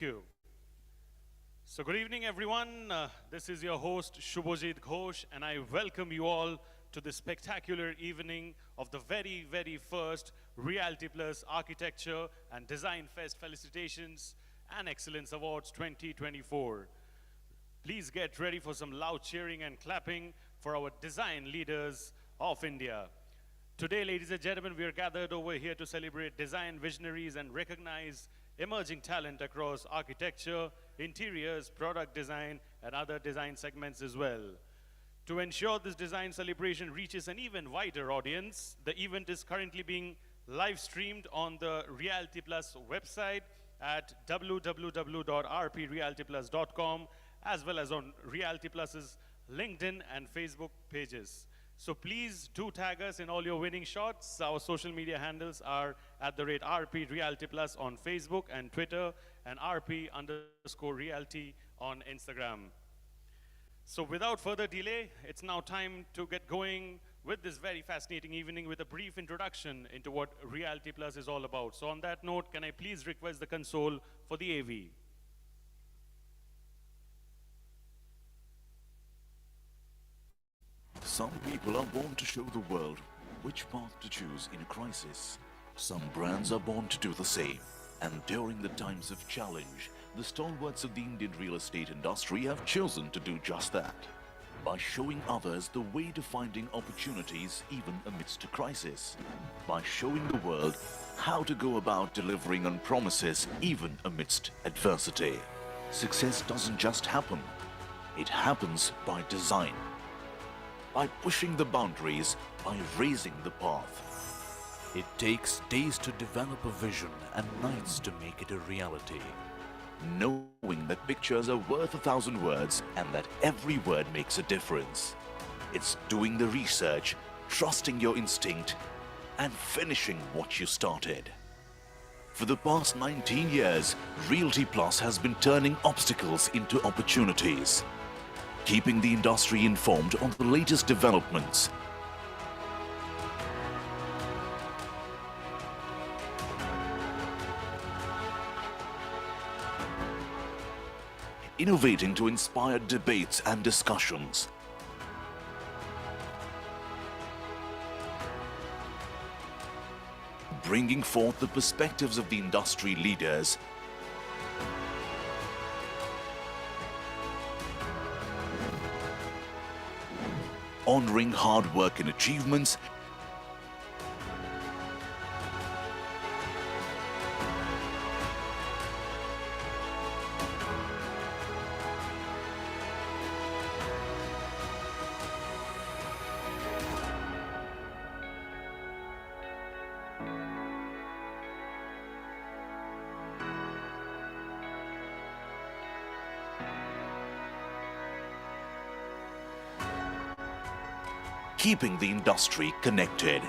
you. So good evening, everyone. This is your host, Shubhajit Ghosh, and I welcome you all to this spectacular evening of the very first Realty Plus Architecture and Design Fest Felicitations and Excellence Awards 2024. Please get ready for some loud cheering and clapping for our design leaders of India. Today, ladies and gentlemen, we are gathered over here to celebrate design visionaries and recognize emerging talent across architecture, interiors, product design, and other design segments as well. To ensure this design celebration reaches an even wider audience, the event is currently being live streamed on the Realty Plus website at www.rprealtyplus.com, as well as on Realty Plus's LinkedIn and Facebook pages. So please do tag us in all your winning shots. Our social media handles are at the rate RP Realty Plus on Facebook and Twitter, and RP_Realty on Instagram. So without further delay, it's now time to get going with this very fascinating evening with a brief introduction into what Realty Plus is all about. So on that note, can I please request the console for the AV? Some people are born to show the world which path to choose in a crisis. Some brands are born to do the same. And during the times of challenge, the stalwarts of the Indian real estate industry have chosen to do just that. By showing others the way to finding opportunities even amidst a crisis. By showing the world how to go about delivering on promises even amidst adversity. Success doesn't just happen. It happens by design. By pushing the boundaries, by raising the path. It takes days to develop a vision and nights to make it a reality. Knowing that pictures are worth 1,000 words and that every word makes a difference. It's doing the research, trusting your instinct, and finishing what you started. For the past 19 years, Realty Plus has been turning obstacles into opportunities. Keeping the industry informed on the latest developments. Innovating to inspire debates and discussions. Bringing forth the perspectives of the industry leaders. Honoring hard work and achievements, keeping the industry connected.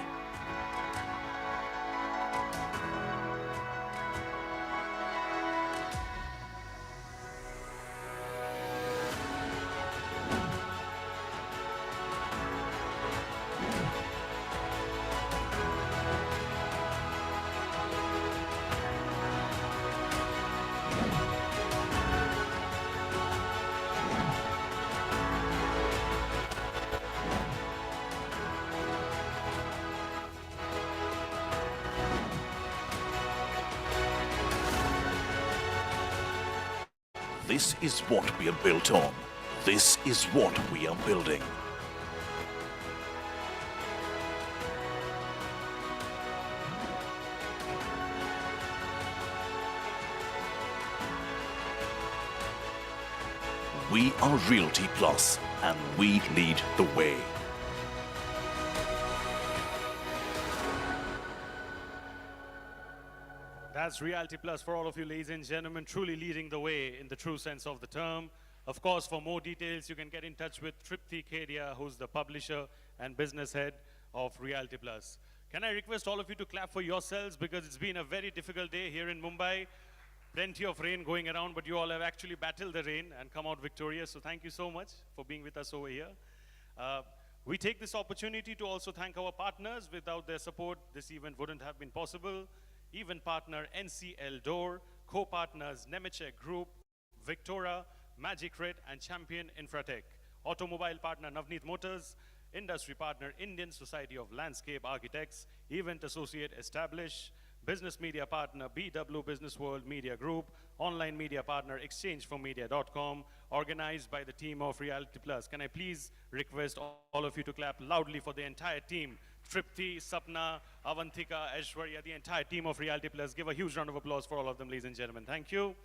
This is what we are built on. This is what we are building. We are Realty Plus, and we lead the way. That's Realty Plus for all of you, ladies and gentlemen, truly leading the way in the true sense of the term. Of course, for more details, you can get in touch with Tripti Kedia, who's the publisher and business head of Realty Plus. Can I request all of you to clap for yourselves, because it's been a very difficult day here in Mumbai. Plenty of rain going around, but you all have actually battled the rain and come out victorious. So thank you so much for being with us over here. We take this opportunity to also thank our partners. Without their support, this event wouldn't have been possible. Event partner NCL Door, Co-partners Nemetschek Group, Victora, Magicrit, and Champion Infratech. Automobile partner Navneet Motors, industry partner Indian Society of Landscape Architects, event associate Establish, business media partner BW Business World Media Group, online media partner exchangeformedia.com, organized by the team of Realty Plus. Can I please request all of you to clap loudly for the entire team? Tripti, Sapna, Avantika, Aishwarya, the entire team of Realty Plus. Give a huge round of applause for all of them, ladies and gentlemen. Thank you.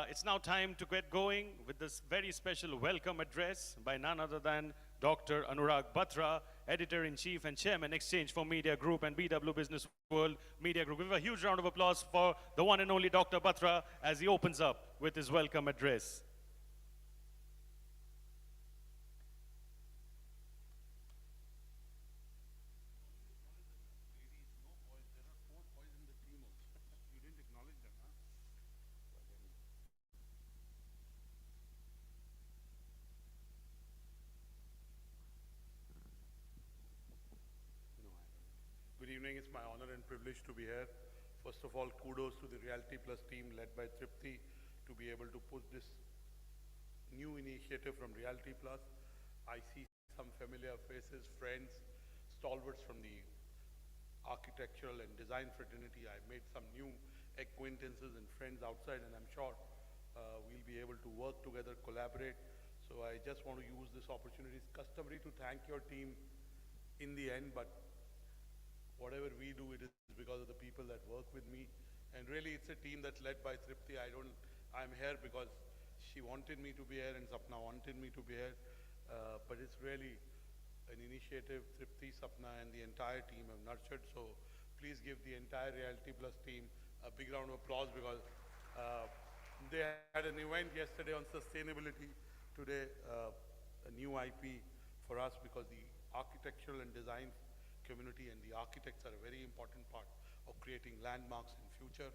It's now time to get going with this very special welcome address by none other than Dr. Anurag Batra, Editor-in-Chief and Chairman, Exchange for Media Group and BW Business World Media Group. Give a huge round of applause for the one and only Dr. Batra as he opens up with his welcome address. Good evening. It's my honor and privilege to be here. First of all, kudos to the Realty Plus team led by Tripti to be able to put this new initiative from Realty Plus. I see some familiar faces, friends, stalwarts from the architectural and design fraternity. I made some new acquaintances and friends outside, and I'm sure we'll be able to work together, collaborate. So I just want to use this opportunity. It's customary to thank your team in the end, but whatever we do, it is because of the people that work with me. And really, it's a team that's led by Tripti. I'm here because she wanted me to be here and Sapna wanted me to be here. But it's really an initiative Tripti, Sapna, and the entire team have nurtured. So please give the entire Realty Plus team a big round of applause because they had an event yesterday on sustainability. Today, a new IP for us because the architectural and design community and the architects are a very important part of creating landmarks in future.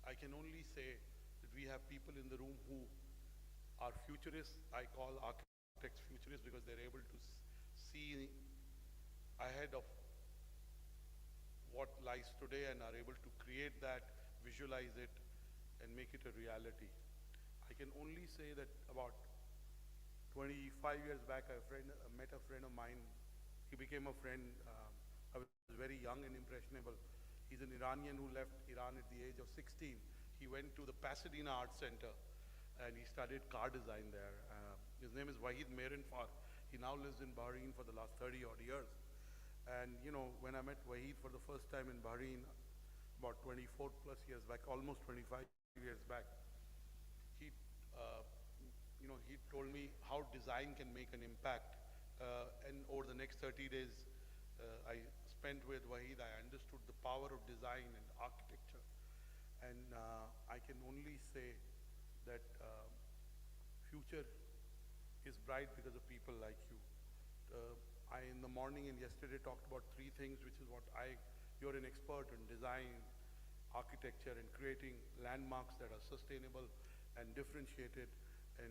I can only say that we have people in the room who are futurists. I call architects futurists because they're able to see ahead of what lies today and are able to create that, visualize it, and make it a reality. I can only say that about 25 years back, I met a friend of mine. He became a friend. I was very young and impressionable. He's an Iranian who left Iran at the age of 16. He went to the Pasadena Art Center and he studied car design there. His name is Wahid Mehrinfar. He now lives in Bahrain for the last 30 odd years. And you know, when I met Wahid for the first time in Bahrain, about 24 plus years back, almost 25 years back, he told me how design can make an impact. And over the next 30 days I spent with Wahid, I understood the power of design and architecture. And I can only say that future is bright because of people like you. I, in the morning and yesterday, talked about three things, which is you're an expert in design, architecture, and creating landmarks that are sustainable and differentiated and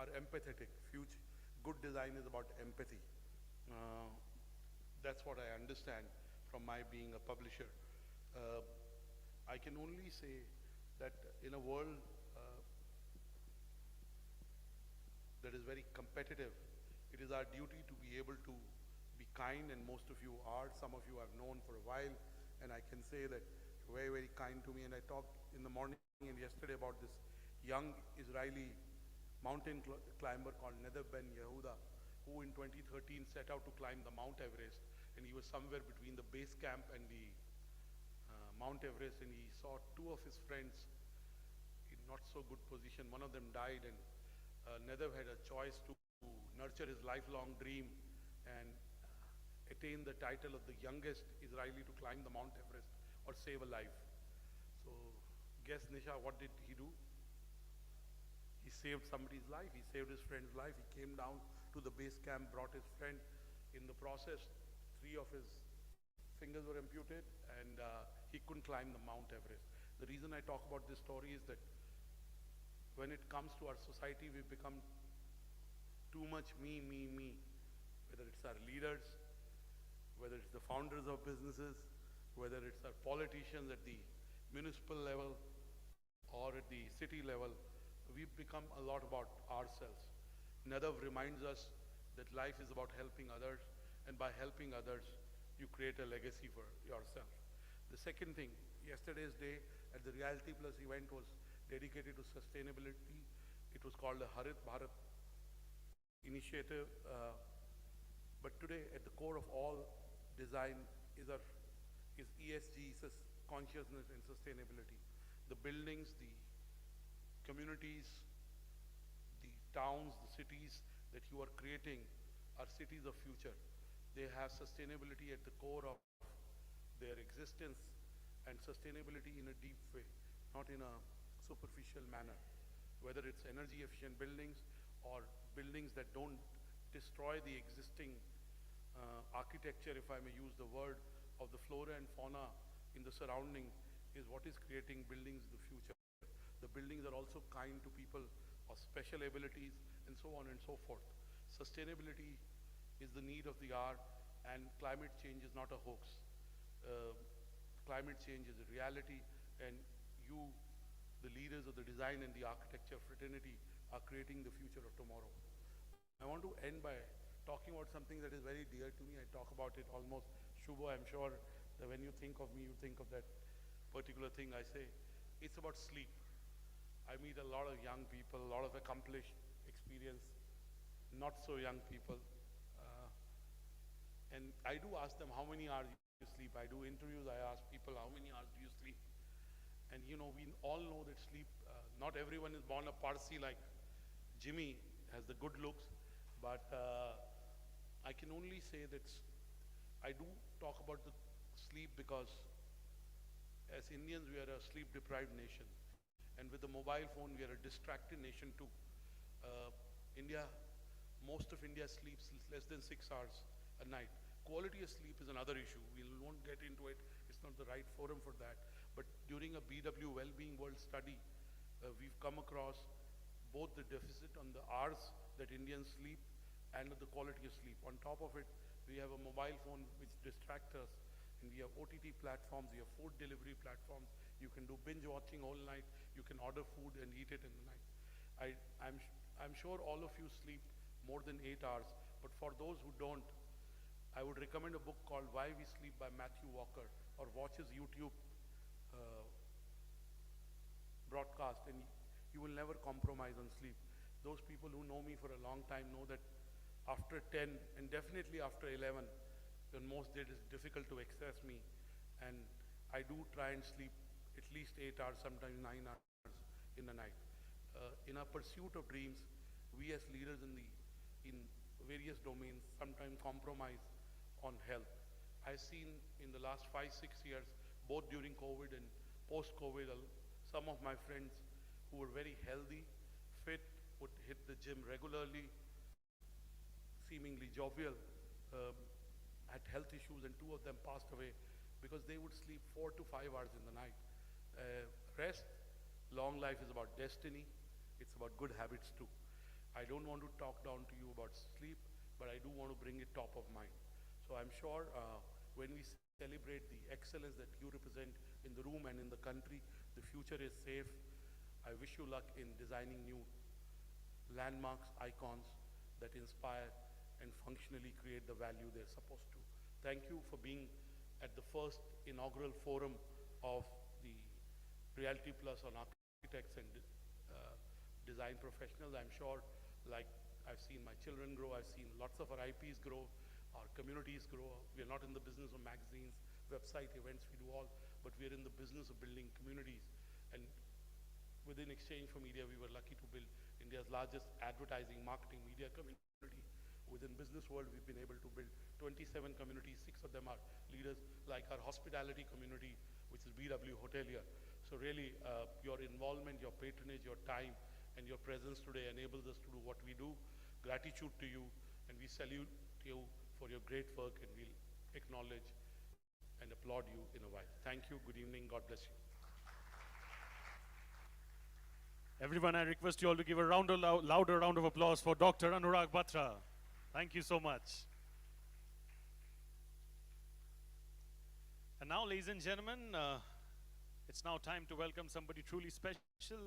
are empathetic. Good design is about empathy. That's what I understand from my being a publisher. I can only say that in a world that is very competitive, it is our duty to be able to be kind, and most of you are. Some of you I've known for a while, and I can say that you're very, very kind to me. And I talked in the morning and yesterday about this young Israeli mountain climber called Nadav Ben Yehuda, who in 2013 set out to climb the Mount Everest, and he was somewhere between the base camp and the Mount Everest, and he saw two of his friends in not so good position. One of them died, and Nadav had a choice to nurture his lifelong dream and attain the title of the youngest Israeli to climb the Mount Everest or save a life. So guess, Nisha, what did he do? He saved somebody's life. He saved his friend's life. He came down to the base camp, brought his friend. In the process, 3 of his fingers were amputated, and he couldn't climb the Mount Everest. The reason I talk about this story is that when it comes to our society, we've become too much me, me, me. Whether it's our leaders, whether it's the founders of businesses, whether it's our politicians at the municipal level or at the city level, we've become a lot about ourselves. Nadav reminds us that life is about helping others, and by helping others, you create a legacy for yourself. The second thing, yesterday's day at the Realty Plus event was dedicated to sustainability. It was called the Harit Bharat initiative. But today, at the core of all design is ESG, consciousness and sustainability. The buildings, the communities, the towns, the cities that you are creating are cities of future. They have sustainability at the core of their existence, and sustainability in a deep way, not in a superficial manner. Whether it's energy efficient buildings or buildings that don't destroy the existing architecture, if I may use the word, of the flora and fauna in the surrounding, is what is creating buildings of the future. The buildings are also kind to people of special abilities and so on and so forth. Sustainability is the need of the hour, and climate change is not a hoax. Climate change is a reality, and you, the leaders of the design and the architecture fraternity, are creating the future of tomorrow. I want to end by talking about something that is very dear to me. I talk about it almost. Shubho, I'm sure that when you think of me, you think of that particular thing I say. It's about sleep. I meet a lot of young people, a lot of accomplished, experienced, not so young people. And I do ask them, how many hours you sleep? I do interviews, I ask people, how many hours do you sleep? And you know, we all know that sleep, not everyone is born a Parsi like Jimmy has the good looks, but I can only say that I do talk about the sleep because as Indians, we are a sleep deprived nation. And with the mobile phone, we are a distracted nation too. Most of India sleeps less than 6 hours a night. Quality of sleep is another issue. We won't get into it. It's not the right forum for that. But during a BW Wellbeing World study, we've come across both the deficit on the hours that Indians sleep and the quality of sleep. On top of it, we have a mobile phone which distracts us, and we have OTT platforms, we have food delivery platforms. You can do binge watching all night. You can order food and eat it in the night. I'm sure all of you sleep more than 8 hours, but for those who don't, I would recommend a book called Why We Sleep by Matthew Walker, or watch his YouTube broadcast, and you will never compromise on sleep. Those people who know me for a long time know that after 10 and definitely after 11, on most days it's difficult to access me, and I do try and sleep at least 8 hours, sometimes 9 hours in the night. In our pursuit of dreams, we as leaders in various domains sometimes compromise on health. I've seen in the last 5-6 years, both during COVID and post-COVID, some of my friends who were very healthy, fit, would hit the gym regularly, seemingly jovial, had health issues, and 2 of them passed away because they would sleep 4 to 5 hours in the night. Rest, long life is about destiny. It's about good habits too. I don't want to talk down to you about sleep, but I do want to bring it top of mind. So I'm sure when we celebrate the excellence that you represent in the room and in the country, the future is safe. I wish you luck in designing new landmarks, icons that inspire and functionally create the value they're supposed to. Thank you for being at the first inaugural forum of the Realty Plus on architects and design professionals. I'm sure, like I've seen my children grow, I've seen lots of our IPs grow, our communities grow. We are not in the business of magazines, website events, we do all, but we are in the business of building communities. And within Exchange for Media, we were lucky to build India's largest advertising, marketing, media community. Within business world, we've been able to build 27 communities, 6 of them are leaders, like our hospitality community, which is BW Hotelier. So really, your involvement, your patronage, your time, and your presence today enables us to do what we do. Gratitude to you, and we salute you for your great work, and we'll acknowledge and applaud you in a while. Thank you, good evening, God bless you. Everyone, I request you all to give a louder round of applause for Dr. Anurag Batra. Thank you so much. And now, ladies and gentlemen, it's now time to welcome somebody truly special,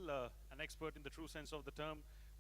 an expert in the true sense of the term.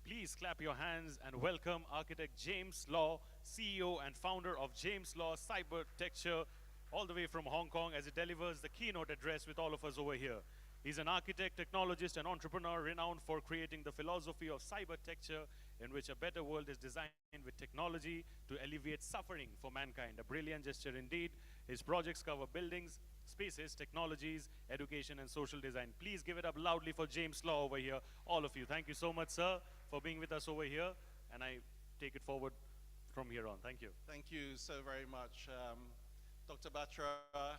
Please clap your hands and welcome architect James Law, CEO and founder of James Law Cybertecture, all the way from Hong Kong, as he delivers the keynote address with all of us over here. He's an architect, technologist, and entrepreneur renowned for creating the philosophy of cybertecture, in which a better world is designed with technology to alleviate suffering for mankind. A brilliant gesture indeed. His projects cover buildings, spaces, technologies, education, and social design. Please give it up loudly for James Law over here, all of you. Thank you so much, sir, for being with us over here, and I take it forward from here on. Thank you. Thank you so very much, Dr. Batra,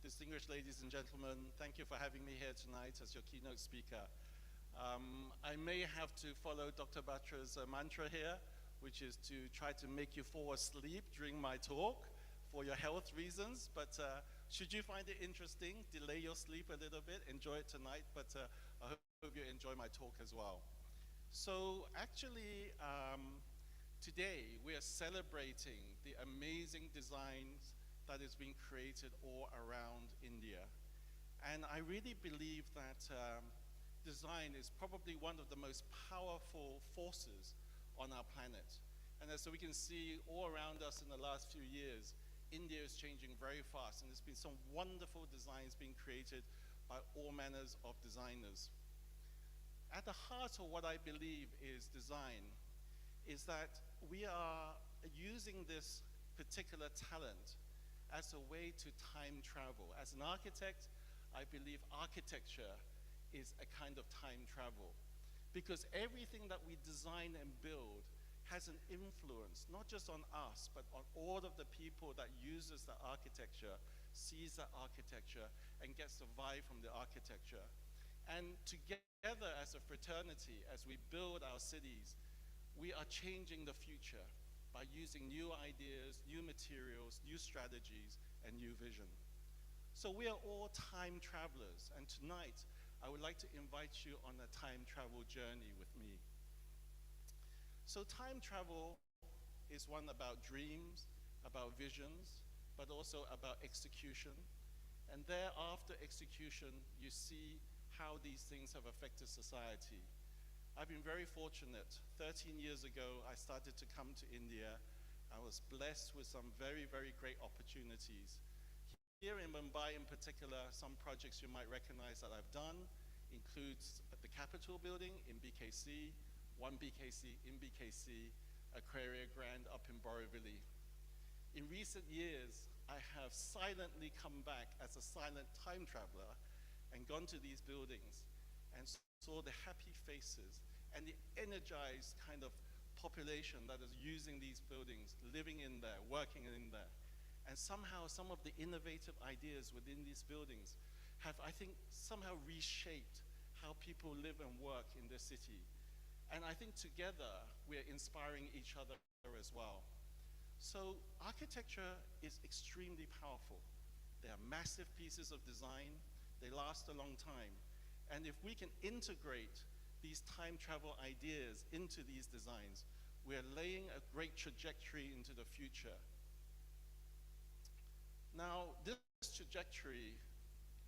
distinguished ladies and gentlemen. Thank you for having me here tonight as your keynote speaker. I may have to follow Dr. Batra's mantra here, which is to try to make you fall asleep during my talk for your health reasons, but should you find it interesting, delay your sleep a little bit, enjoy it tonight, but I hope you enjoy my talk as well. So actually, today we are celebrating the amazing designs that is being created all around India. And I really believe that design is probably one of the most powerful forces on our planet. And as we can see all around us in the last few years, India is changing very fast, and there's been some wonderful designs being created by all manners of designers. At the heart of what I believe is design is that we are using this particular talent as a way to time travel. As an architect, I believe architecture is a kind of time travel, because everything that we design and build has an influence, not just on us, but on all of the people that uses the architecture, sees the architecture, and gets the vibe from the architecture. And together as a fraternity, as we build our cities, we are changing the future by using new ideas, new materials, new strategies, and new vision. So we are all time travelers, and tonight I would like to invite you on a time travel journey with me. So time travel is one about dreams, about visions, but also about execution. And thereafter execution, you see how these things have affected society. I've been very fortunate. 13 years ago, I started to come to India. I was blessed with some very, very great opportunities. Here in Mumbai in particular, some projects you might recognize that I've done includes the Capitol building in BKC, One BKC in BKC, Aquaria Grand up in Borivali. In recent years, I have silently come back as a silent time traveler and gone to these buildings and saw the happy faces and the energized kind of population that is using these buildings, living in there, working in there. And somehow some of the innovative ideas within these buildings have, I think, somehow reshaped how people live and work in this city. And I think together we're inspiring each other as well. So architecture is extremely powerful. They are massive pieces of design. They last a long time. And if we can integrate these time travel ideas into these designs, we're laying a great trajectory into the future. Now, this trajectory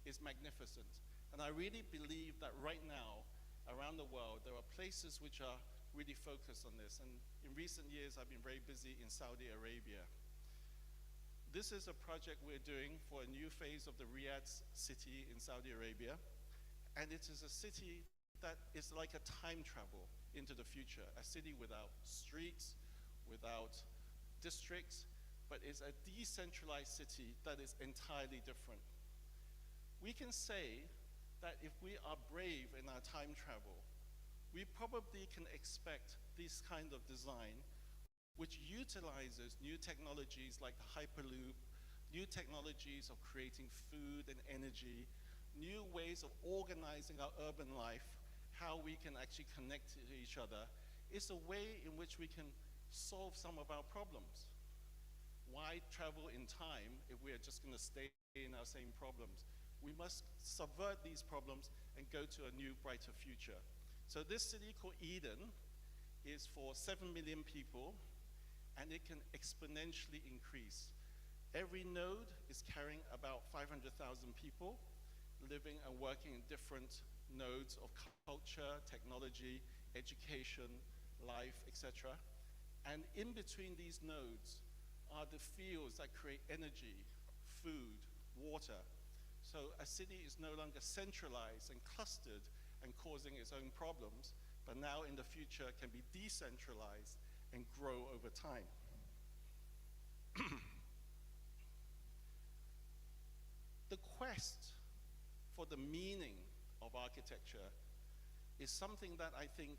is magnificent. And I really believe that right now, around the world, there are places which are really focused on this. And in recent years, I've been very busy in Saudi Arabia. This is a project we're doing for a new phase of the Riyadh city in Saudi Arabia. And it is a city that is like a time travel into the future, a city without streets, without districts, but is a decentralized city that is entirely different. We can say that if we are brave in our time travel, we probably can expect this kind of design which utilizes new technologies like the Hyperloop, new technologies of creating food and energy, new ways of organizing our urban life, how we can actually connect to each other. It's a way in which we can solve some of our problems. Why travel in time if we are just going to stay in our same problems? We must subvert these problems and go to a new, brighter future. So this city called Eden is for 7 million people, and it can exponentially increase. Every node is carrying about 500,000 people living and working in different nodes of culture, technology, education, life, etc. And in between these nodes are the fields that create energy, food, water. So a city is no longer centralized and clustered and causing its own problems, but now in the future can be decentralized and grow over time. The quest for the meaning of architecture is something that I think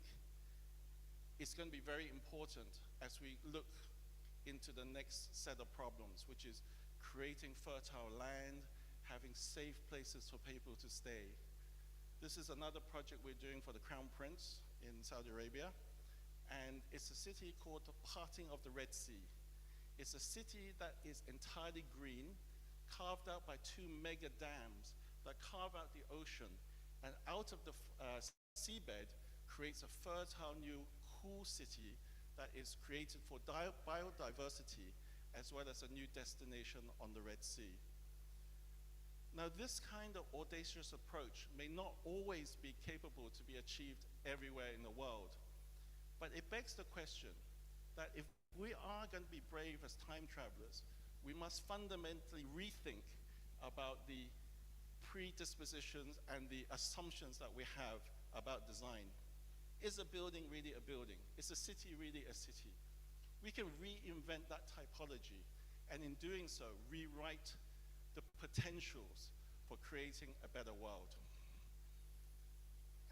is going to be very important as we look into the next set of problems, which is creating fertile land, having safe places for people to stay. This is another project we're doing for the Crown Prince in Saudi Arabia, and it's a city called the Parting of the Red Sea. It's a city that is entirely green, carved out by 2 mega dams that carve out the ocean, and out of the seabed creates a fertile new cool city that is created for biodiversity as well as a new destination on the Red Sea. Now, this kind of audacious approach may not always be capable to be achieved everywhere in the world, but it begs the question that if we are going to be brave as time travelers, we must fundamentally rethink about the predispositions and the assumptions that we have about design. Is a building really a building? Is a city really a city? We can reinvent that typology, and in doing so, rewrite the potentials for creating a better world.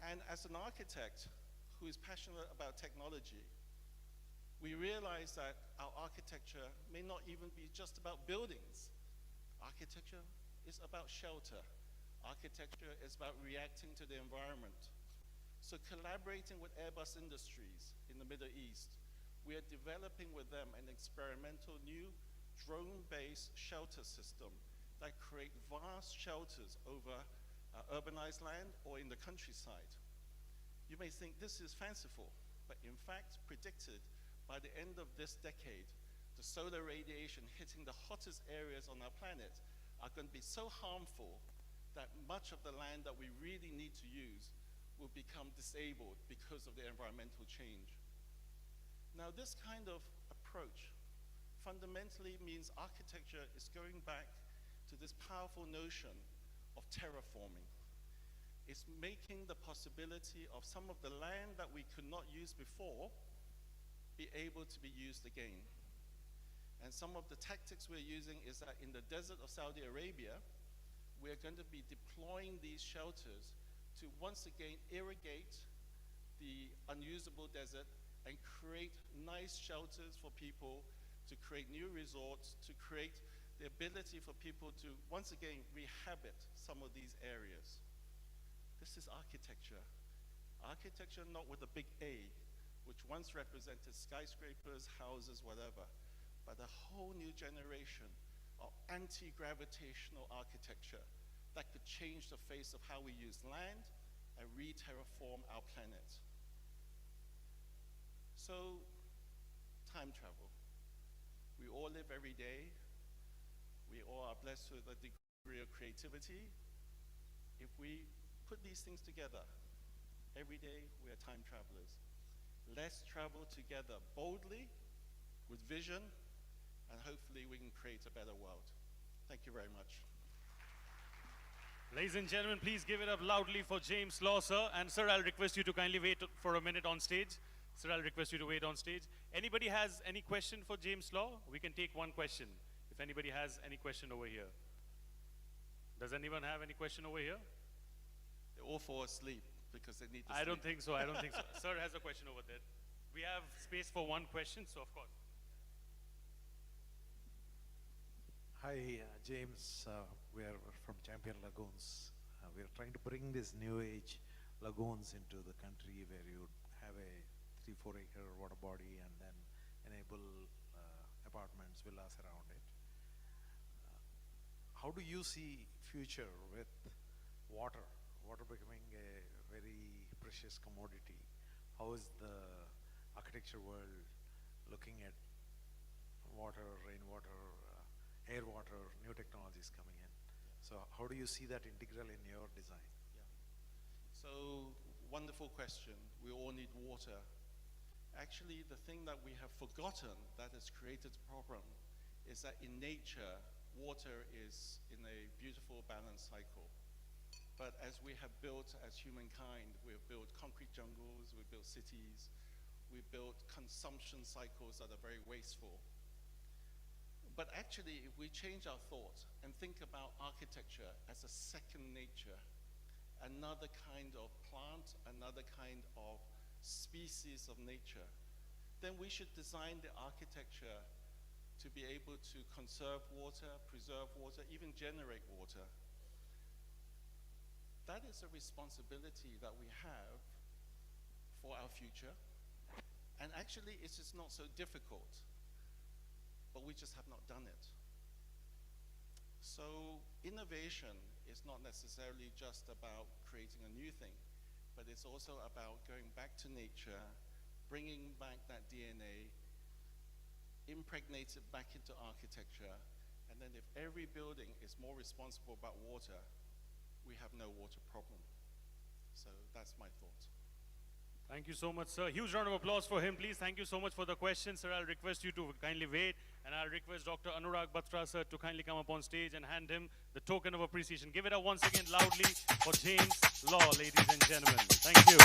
And as an architect who is passionate about technology, we realize that our architecture may not even be just about buildings. Architecture is about shelter. Architecture is about reacting to the environment. So collaborating with Airbus Industries in the Middle East, we are developing with them an experimental new drone-based shelter system that create vast shelters over urbanized land or in the countryside. You may think this is fanciful, but in fact predicted by the end of this decade, the solar radiation hitting the hottest areas on our planet are going to be so harmful that much of the land that we really need to use will become disabled because of the environmental change. Now, this kind of approach fundamentally means architecture is going back to this powerful notion of terraforming. It's making the possibility of some of the land that we could not use before be able to be used again. And some of the tactics we're using is that in the desert of Saudi Arabia, we're going to be deploying these shelters to once again irrigate the unusable desert and create nice shelters for people, to create new resorts, to create the ability for people to once again rehabit some of these areas. This is architecture. Architecture not with a big A, which once represented skyscrapers, houses, whatever, but a whole new generation of anti-gravitational architecture that could change the face of how we use land and re-terraform our planet. So, time travel. We all live every day. We all are blessed with a degree of creativity. If we put these things together, every day we are time travelers. Let's travel together boldly, with vision, and hopefully we can create a better world. Thank you very much. Ladies and gentlemen, please give it up loudly for James Law, sir. And sir, I'll request you to kindly wait for a minute on stage. Sir, I'll request you to wait on stage. Anybody has any question for James Law? We can take one question. If anybody has any question over here. Does anyone have any question over here? They all fall asleep because they need to sleep. I don't think so. I don't think so. Sir has a question over there. We have space for one question, so of course. Hi, James. We are from Champion Lagoons. We are trying to bring this new age lagoons into the country where you have a 3-4 acre water body and then enable apartments, villas around it. How do you see future with water? Water becoming a very precious commodity. How is the architecture world looking at water, rainwater, air, water, new technologies coming in. So how do you see that integral in your design? So, wonderful question. We all need water. Actually, the thing that we have forgotten that has created a problem is that in nature, water is in a beautiful balanced cycle. But as we have built as humankind, we have built concrete jungles, we built cities, we built consumption cycles that are very wasteful. But actually, if we change our thought and think about architecture as a second nature, another kind of plant, another kind of species of nature, then we should design the architecture to be able to conserve water, preserve water, even generate water. That is a responsibility that we have for our future. And actually, it's just not so difficult, but we just have not done it. So innovation is not necessarily just about creating a new thing, but it's also about going back to nature, bringing back that DNA, impregnate it back into architecture, and then if every building is more responsible about water, we have no water problem. So that's my thought. Thank you so much, sir. Huge round of applause for him, please. Thank you so much for the question, sir. I'll request you to kindly wait, and I'll request Dr. Anurag Batra, sir, to kindly come up on stage and hand him the token of appreciation. Give it up once again loudly for James Law, ladies and gentlemen. Thank you.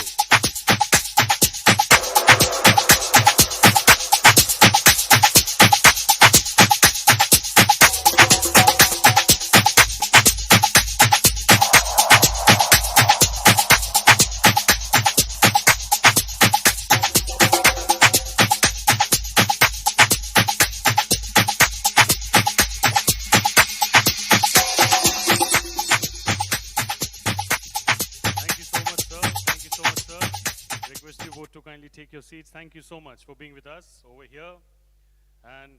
Take your seats. Thank you so much for being with us over here. And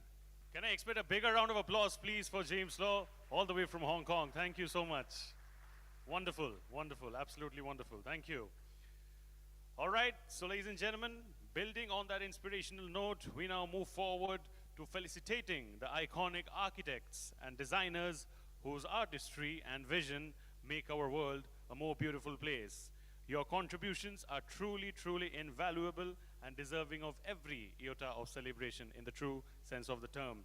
can I expect a bigger round of applause, please, for James Law, all the way from Hong Kong. Thank you so much. Wonderful, wonderful, absolutely wonderful. Thank you. All right, so ladies and gentlemen, building on that inspirational note, we now move forward to felicitating the iconic architects and designers whose artistry and vision make our world a more beautiful place. Your contributions are truly, truly invaluable and deserving of every iota of celebration in the true sense of the term.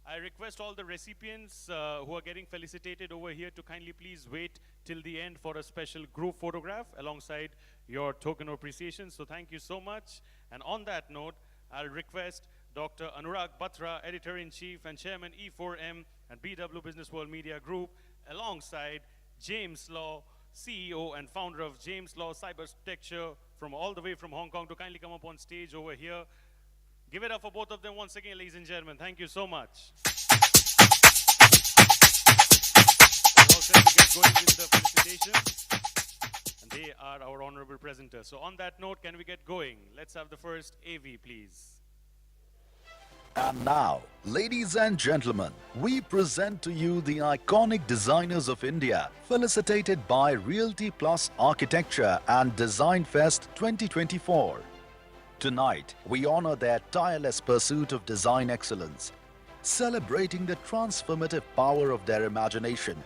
I request all the recipients who are getting felicitated over here to kindly please wait till the end for a special group photograph alongside your token of appreciation. So thank you so much. And on that note, I'll request Dr. Anurag Batra, Editor-in-Chief and Chairman E4M and BW Business World Media Group, alongside James Law, CEO and founder of James Law Cybertecture, from all the way from Hong Kong, to kindly come up on stage over here. Give it up for both of them once again, ladies and gentlemen. Thank you so much. We're all set to get going with the felicitations. And they are our honorable presenters. So on that note, can we get going? Let's have the first AV, please. And now, ladies and gentlemen, we present to you the iconic designers of India, felicitated by Realty Plus Architecture and Design Fest 2024. Tonight, we honor their tireless pursuit of design excellence, celebrating the transformative power of their imagination,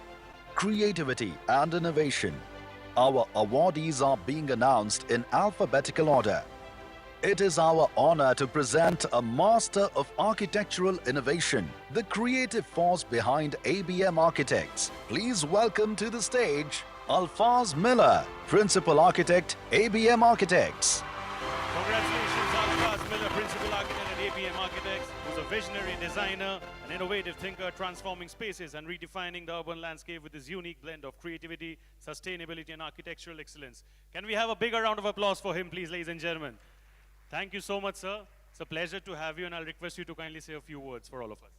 creativity and innovation. Our awardees are being announced in alphabetical order. It is our honor to present a master of architectural innovation, the creative force behind ABM Architects. Please welcome to the stage Alphaz Miller, Principal Architect, ABM Architects. Congratulations, Alphaz Miller, Principal Architect at ABM Architects, who's a visionary designer, an innovative thinker, transforming spaces and redefining the urban landscape with his unique blend of creativity, sustainability, and architectural excellence. Can we have a bigger round of applause for him, please, ladies and gentlemen? Thank you so much, sir. It's a pleasure to have you, and I'll request you to kindly say a few words for all of us.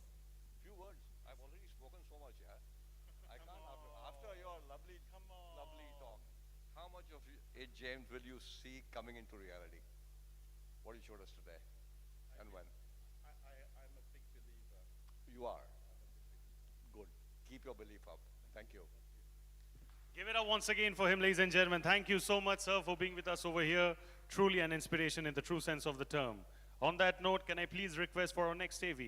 Few words? I've already spoken so much, yeah? I can't, after your lovely talk, how much of it, James, will you see coming into reality? What you showed us today, and when? I'm a big believer. You are? Good. Keep your belief up. Thank you. Give it up once again for him, ladies and gentlemen. Thank you so much, sir, for being with us over here. Truly an inspiration in the true sense of the term. On that note, can I please request for our next AV?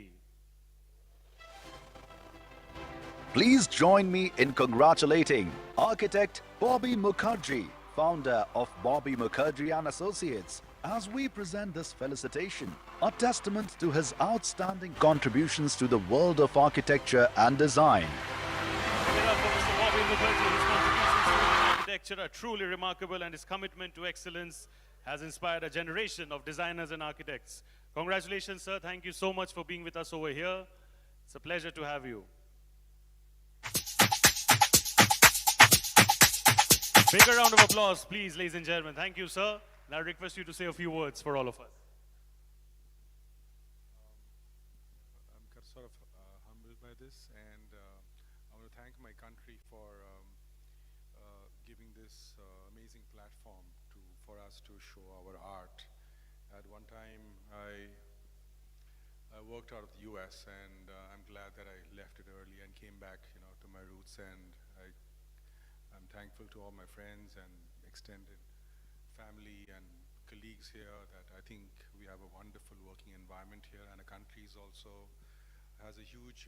Please join me in congratulating architect Bobby Mukherjee, founder of Bobby Mukherjee and Associates, as we present this felicitation, a testament to his outstanding contributions to the world of architecture and design. Give it up for Mr. Bobby Mukherjee. His contributions to architecture are truly remarkable, and his commitment to excellence has inspired a generation of designers and architects. Congratulations, sir. Thank you so much for being with us over here. It's a pleasure to have you. Bigger round of applause, please, ladies and gentlemen. Thank you, sir. And I request you to say a few words for all of us. I'm sort of humbled by this, and I want to thank my country for giving this amazing platform for us to show our art. At one time, I worked out of the U.S., and I'm glad that I left it early and came back, to my roots. And I'm thankful to all my friends and extended family and colleagues here that I think we have a wonderful working environment here, and the country is also has a huge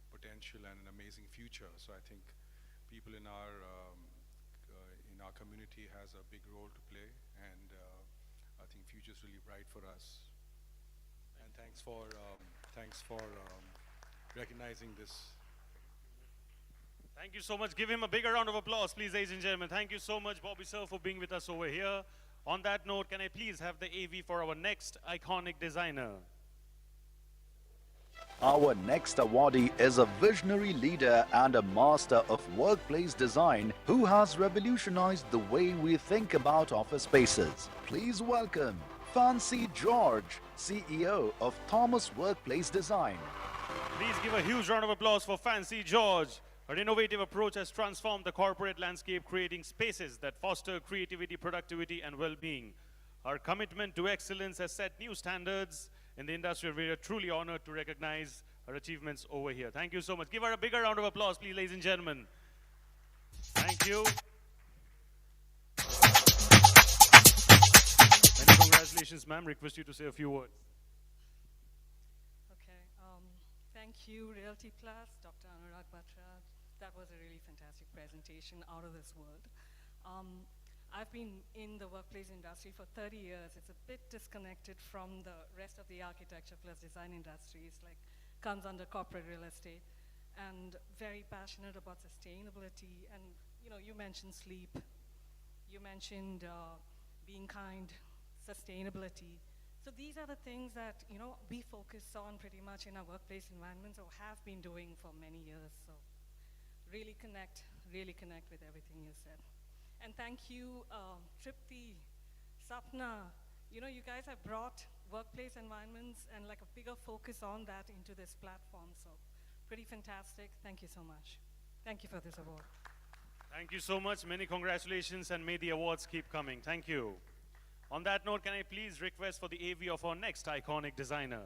potential and an amazing future. So I think people in our community has a big role to play, and I think future is really bright for us. And thanks for recognizing this. Thank you so much. Give him a bigger round of applause, please, ladies and gentlemen. Thank you so much, Bobby sir, for being with us over here. On that note, can I please have the AV for our next iconic designer? Our next awardee is a visionary leader and a master of workplace design who has revolutionized the way we think about office spaces. Please welcome Fancy George, CEO of Thomas Workplace Design. Please give a huge round of applause for Fancy George. Her innovative approach has transformed the corporate landscape, creating spaces that foster creativity, productivity, and well-being. Her commitment to excellence has set new standards in the industry, and we are truly honored to recognize her achievements over here. Thank you so much. Give her a bigger round of applause, please, ladies and gentlemen. Thank you. Many congratulations, ma'am. Request you to say a few words. Okay. Thank you, Realty Plus, Dr. Anurag Batra. That was a really fantastic presentation, out of this world. I've been in the workplace industry for 30 years. It's a bit disconnected from the rest of the architecture plus design industries, like comes under corporate real estate, and very passionate about sustainability. And you mentioned sleep, you mentioned being kind, sustainability. So these are the things that we focus on pretty much in our workplace environments, or have been doing for many years. So really connect with everything you said. And thank you, Tripti, Sapna. You guys have brought workplace environments and like a bigger focus on that into this platform. So pretty fantastic. Thank you so much. Thank you for this award. Thank you so much. Many congratulations, and may the awards keep coming. Thank you. On that note, can I please request for the AV of our next iconic designer?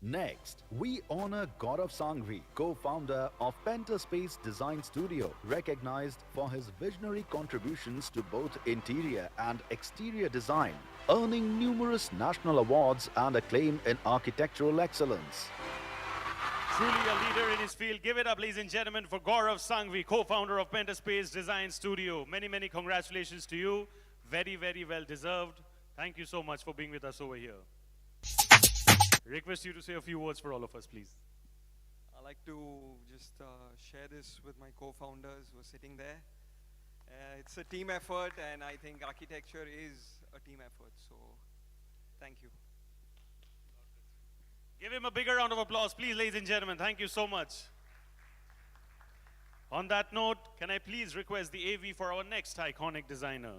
Next, we honor Gaurav Sanghvi, co-founder of Pentaspace Design Studio, recognized for his visionary contributions to both interior and exterior design, earning numerous national awards and acclaim in architectural excellence. Truly a leader in his field. Give it up, ladies and gentlemen, for Gaurav Sanghvi, co-founder of Pentaspace Design Studio. Many, many congratulations to you. Very, very well deserved. Thank you so much for being with us over here. Request you to say a few words for all of us, please. I'd like to just share this with my co-founders who are sitting there. It's a team effort, and I think architecture is a team effort. So thank you. Give him a bigger round of applause, please, ladies and gentlemen. Thank you so much. On that note, can I please request the AV for our next iconic designer?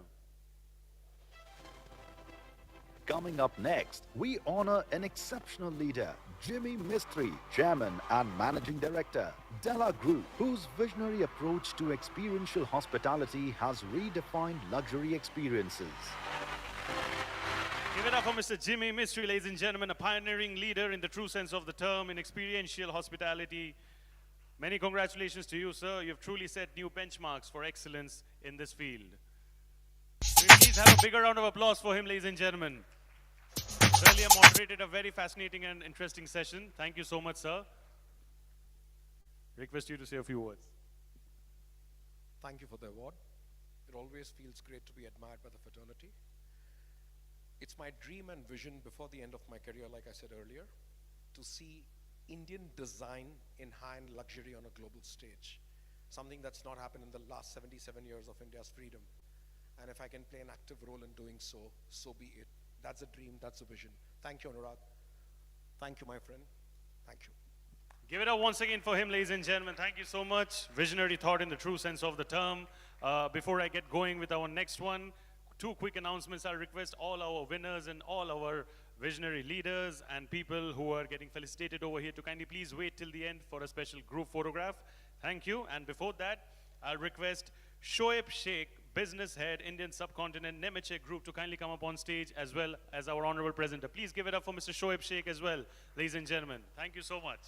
Coming up next, we honor an exceptional leader, Jimmy Mistry, Chairman and Managing Director, Della Group, whose visionary approach to experiential hospitality has redefined luxury experiences. Give it up for Mr. Jimmy Mistry, ladies and gentlemen, a pioneering leader in the true sense of the term in experiential hospitality. Many congratulations to you, sir. You have truly set new benchmarks for excellence in this field. Can we please have a bigger round of applause for him, ladies and gentlemen. Really moderated a very fascinating and interesting session. Thank you so much, sir. Request you to say a few words. Thank you for the award. It always feels great to be admired by the fraternity. It's my dream and vision before the end of my career, like I said earlier, to see Indian design in high-end luxury on a global stage. Something that's not happened in the last 77 years of India's freedom. And if I can play an active role in doing so, so be it. That's a dream, that's a vision. Thank you, Anurag. Thank you, my friend. Thank you. Give it up once again for him, ladies and gentlemen. Thank you so much. Visionary thought in the true sense of the term. Before I get going with our next one, two quick announcements. I'll request all our winners and all our visionary leaders and people who are getting felicitated over here to kindly please wait till the end for a special group photograph. Thank you. And before that, I'll request Shoaib Sheikh, Business Head, Indian Subcontinent, Nemeche Group, to kindly come up on stage, as well as our honorable presenter. Please give it up for Mr. Shoaib Sheikh as well, ladies and gentlemen. Thank you so much.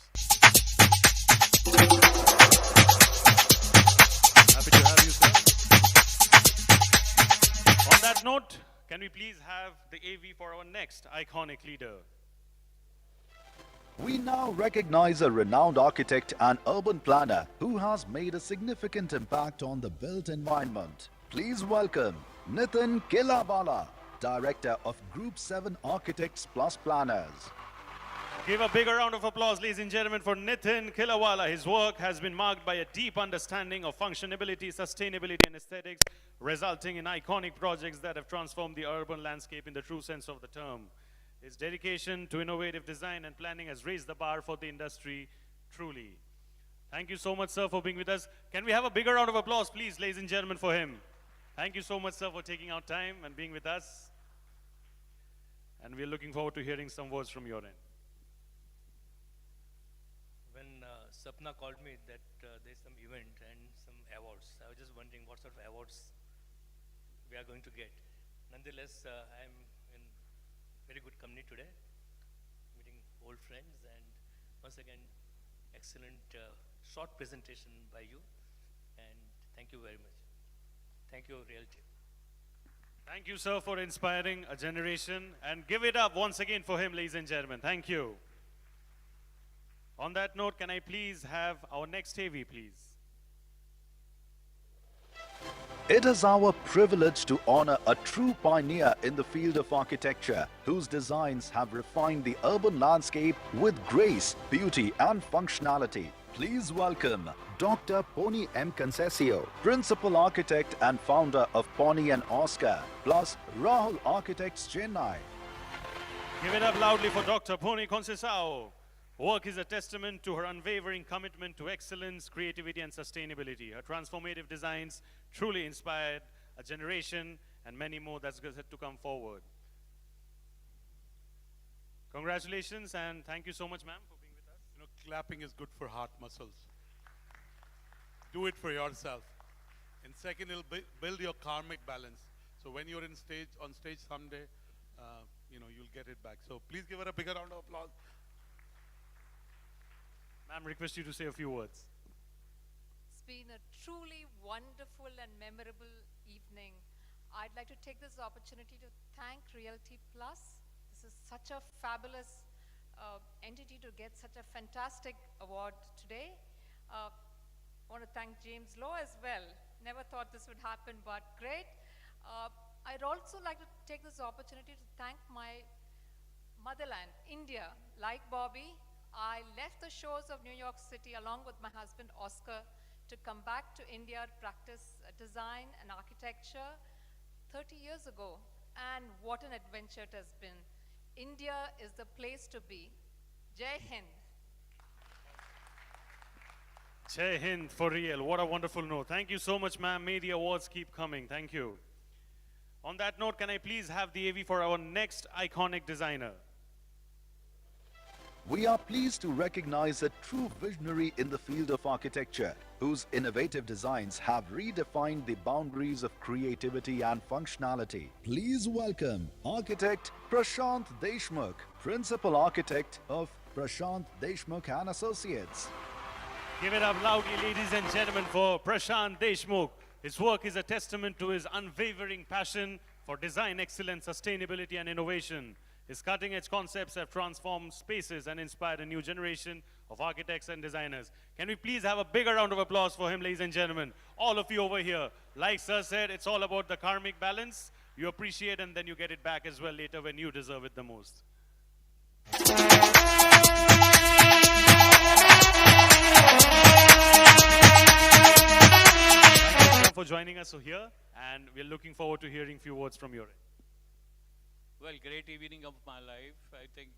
Happy to have you, sir. On that note, can we please have the AV for our next iconic leader? We now recognize a renowned architect and urban planner who has made a significant impact on the built environment. Please welcome Nitin Kilawala, Director of Group 7 Architects Plus Planners. Give a bigger round of applause, ladies and gentlemen, for Nitin Kilawala. His work has been marked by a deep understanding of functionality, sustainability, and aesthetics, resulting in iconic projects that have transformed the urban landscape in the true sense of the term. His dedication to innovative design and planning has raised the bar for the industry, truly. Thank you so much, sir, for being with us. Can we have a bigger round of applause, please, ladies and gentlemen, for him? Thank you so much, sir, for taking out time and being with us. And we're looking forward to hearing some words from your end. When Sapna called me that there's some event and some awards, I was just wondering what sort of awards we are going to get. Nonetheless, I'm in very good company today, meeting old friends, and once again, excellent short presentation by you, and thank you very much. Thank you, Realty. Thank you, sir, for inspiring a generation, and give it up once again for him, ladies and gentlemen. Thank you. On that note, can I please have our next AV, please? It is our privilege to honor a true pioneer in the field of architecture, whose designs have refined the urban landscape with grace, beauty, and functionality. Please welcome Dr. Pony M. Concesio, Principal Architect and founder of Pony and Oscar, plus Rahul Architects Chennai. Give it up loudly for Dr. Pony Concesao. Work is a testament to her unwavering commitment to excellence, creativity, and sustainability. Her transformative designs truly inspired a generation and many more that's set to come forward. Congratulations and thank you so much, ma'am, for being with us. You know, clapping is good for heart muscles. Do it for yourself. And second, it'll build your karmic balance. So when you're on stage someday, you know, you'll get it back. So please give her a bigger round of applause. Ma'am, request you to say a few words. It's been a truly wonderful and memorable evening. I'd like to take this opportunity to thank Realty Plus. This is such a fabulous entity to get such a fantastic award today. I want to thank James Lowe as well. Never thought this would happen, but great. I'd also like to take this opportunity to thank my motherland, India. Like Bobby, I left the shores of New York City along with my husband Oscar to come back to India to practice design and architecture 30 years ago. And what an adventure it has been. India is the place to be. Jai Hind. Jai Hind, for real. What a wonderful note. Thank you so much, ma'am. May the awards keep coming. Thank you. On that note, can I please have the AV for our next iconic designer? We are pleased to recognize a true visionary in the field of architecture, whose innovative designs have redefined the boundaries of creativity and functionality. Please welcome architect Prashant Deshmukh, Principal Architect of Prashant Deshmukh and Associates. Give it up loudly, ladies and gentlemen, for Prashant Deshmukh, His work is a testament to his unwavering passion for design excellence, sustainability, and innovation. His cutting-edge concepts have transformed spaces and inspired a new generation of architects and designers. Can we please have a bigger round of applause for him, ladies and gentlemen? All of you over here. Like Sir said, it's all about the karmic balance. You appreciate and then you get it back as well later when you deserve it the most. Thank you for joining us here, and we're looking forward to hearing a few words from your end. Well, great evening of my life. I think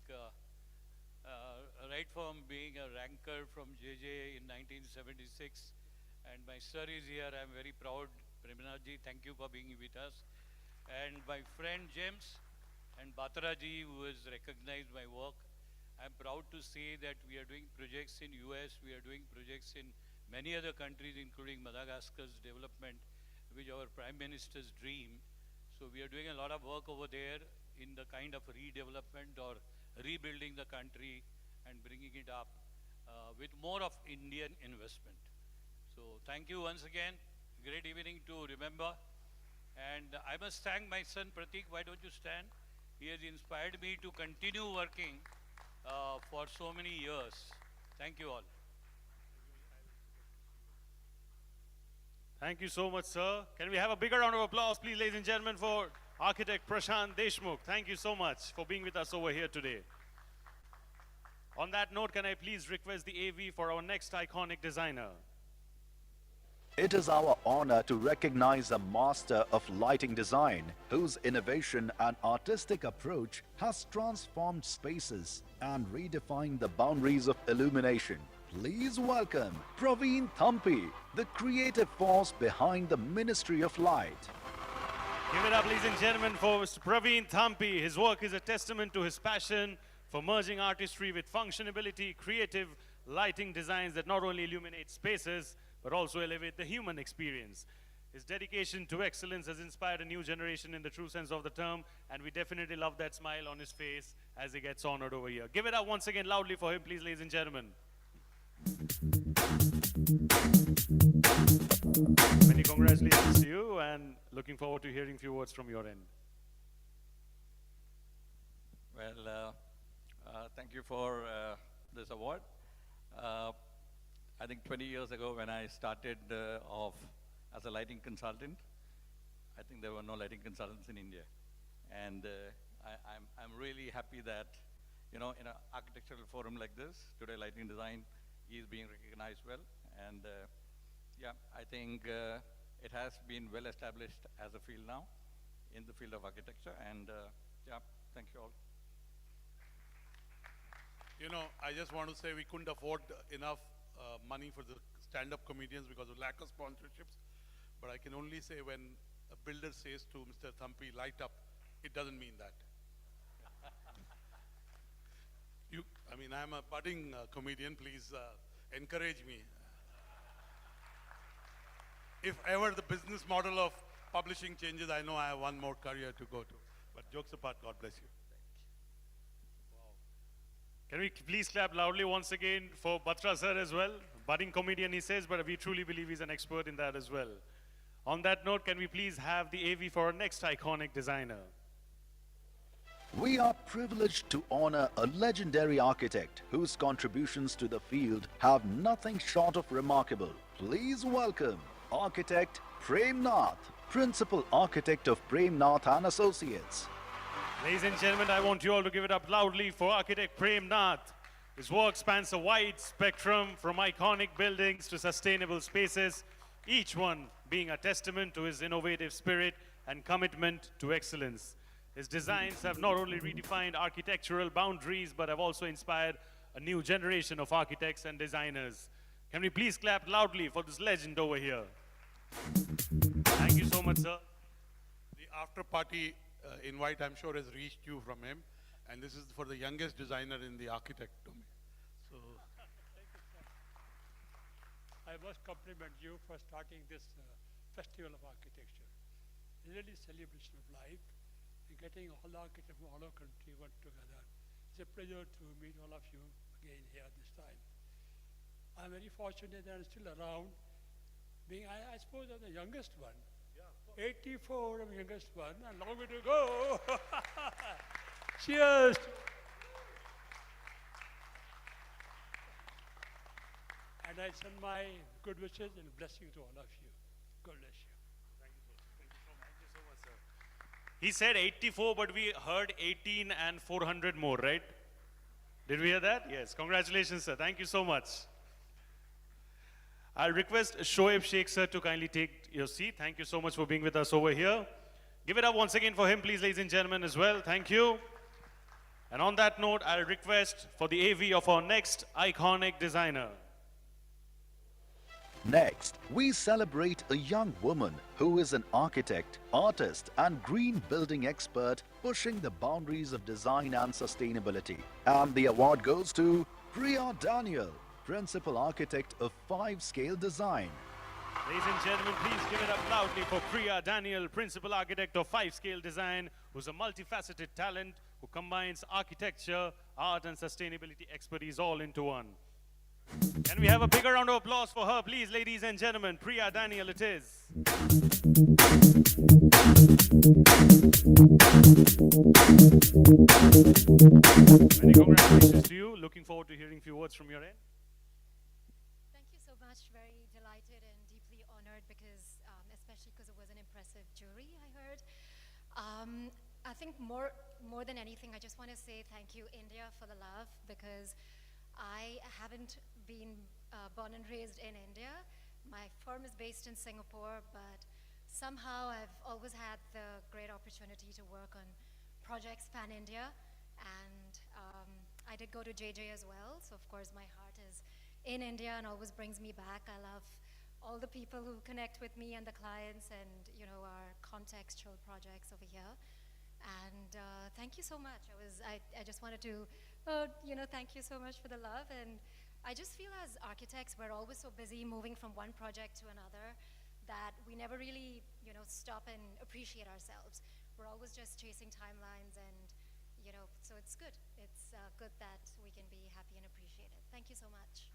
right from being a ranker from JJ in 1976, and my sir is here, I'm very proud. Premnathji, thank you for being with us. And my friend James and Bataraji, who has recognized my work. I'm proud to say that we are doing projects in US, we are doing projects in many other countries, including Madagascar's development, which our Prime Minister's dream. So we are doing a lot of work over there in the kind of redevelopment or rebuilding the country and bringing it up with more of Indian investment. So thank you once again. Great evening to remember. And I must thank my son Pratik. Why don't you stand? He has inspired me to continue working for so many years. Thank you all. Thank you so much, sir. Can we have a bigger round of applause, please, ladies and gentlemen, for architect Prashant Deshmukh. Thank you so much for being with us over here today. On that note, can I please request the AV for our next iconic designer? It is our honor to recognize a master of lighting design whose innovation and artistic approach has transformed spaces and redefined the boundaries of illumination. Please welcome Praveen Thampi, the creative force behind the Ministry of Light. Give it up, ladies and gentlemen, for Mr. Praveen Thampi. His work is a testament to his passion for merging artistry with functionality, creative lighting designs that not only illuminate spaces, but also elevate the human experience. His dedication to excellence has inspired a new generation in the true sense of the term, and we definitely love that smile on his face as he gets honored over here. Give it up once again loudly for him, please, ladies and gentlemen. Many congratulations to you, and looking forward to hearing a few words from your end. Well, thank you for this award. I think 20 years ago when I started off as a lighting consultant, I think there were no lighting consultants in India. And I'm really happy that, you know, in an architectural forum like this, today lighting design is being recognized well. And yeah, I think it has been well established as a field now in the field of architecture. And yeah, thank you all. You know, I just want to say we couldn't afford enough money for the stand-up comedians because of lack of sponsorships. But I can only say when a builder says to Mr. Thampi, light up, it doesn't mean that. I mean, I'm a budding comedian, please encourage me. If ever the business model of publishing changes, I know I have one more career to go to. But jokes apart, God bless you. Can we please clap loudly once again for Batra sir as well? Budding comedian, he says, but we truly believe he's an expert in that as well. On that note, can we please have the AV for our next iconic designer? We are privileged to honor a legendary architect whose contributions to the field have nothing short of remarkable. Please welcome architect Prem Nath, principal architect of Prem Nath and Associates. Ladies and gentlemen, I want you all to give it up loudly for architect Prem Nath. His work spans a wide spectrum from iconic buildings to sustainable spaces, each one being a testament to his innovative spirit and commitment to excellence. His designs have not only redefined architectural boundaries, but have also inspired a new generation of architects and designers. Can we please clap loudly for this legend over here? Thank you so much, sir. The after party invite, I'm sure, has reached you from him. And this is for the youngest designer in the architect domain. So, I must compliment you for starting this festival of architecture. Really celebration of life, and getting all the architects from all over the country work together. It's a pleasure to meet all of you again here this time. I'm very fortunate that I'm still around, Being, I suppose I'm the youngest one. 84, I'm the youngest one, and long way to go. Cheers. And I send my good wishes and blessings to all of you. God bless you. He said 84, but we heard 18 and 400 more, right? Did we hear that? Yes. Congratulations, sir. Thank you so much. I'll request Shoaib Sheikh, sir, to kindly take your seat. Thank you so much for being with us over here. Give it up once again for him, please, ladies and gentlemen, as well. Thank you. And on that note, I'll request for the AV of our next iconic designer. Next, we celebrate a young woman who is an architect, artist, and green building expert pushing the boundaries of design and sustainability. And the award goes to Priya Daniel, Principal Architect of 5-Scale Design. Ladies and gentlemen, please give it up loudly for Priya Daniel, Principal Architect of 5-Scale Design, who's a multifaceted talent who combines architecture, art, and sustainability expertise all into one. Can we have a bigger round of applause for her, please, ladies and gentlemen? Priya Daniel it is. Many congratulations to you. Looking forward to hearing a few words from your end. Thank you so much. Very delighted and deeply honored because, especially because it was an impressive jury, I heard. I think more than anything, I just want to say thank you, India, for the love, because I haven't been born and raised in India. My firm is based in Singapore, but somehow I've always had the great opportunity to work on projects pan-India, and I did go to JJ as well, so of course my heart is in India and always brings me back. I love all the people who connect with me and the clients and, you know, our contextual projects over here. And thank you so much. I just wanted to, you know, thank you so much for the love. And I just feel as architects, we're always so busy moving from one project to another that we never really, you know, stop and appreciate ourselves. We're always just chasing timelines and, you know, so it's good. It's good that we can be happy and appreciate it. Thank you so much.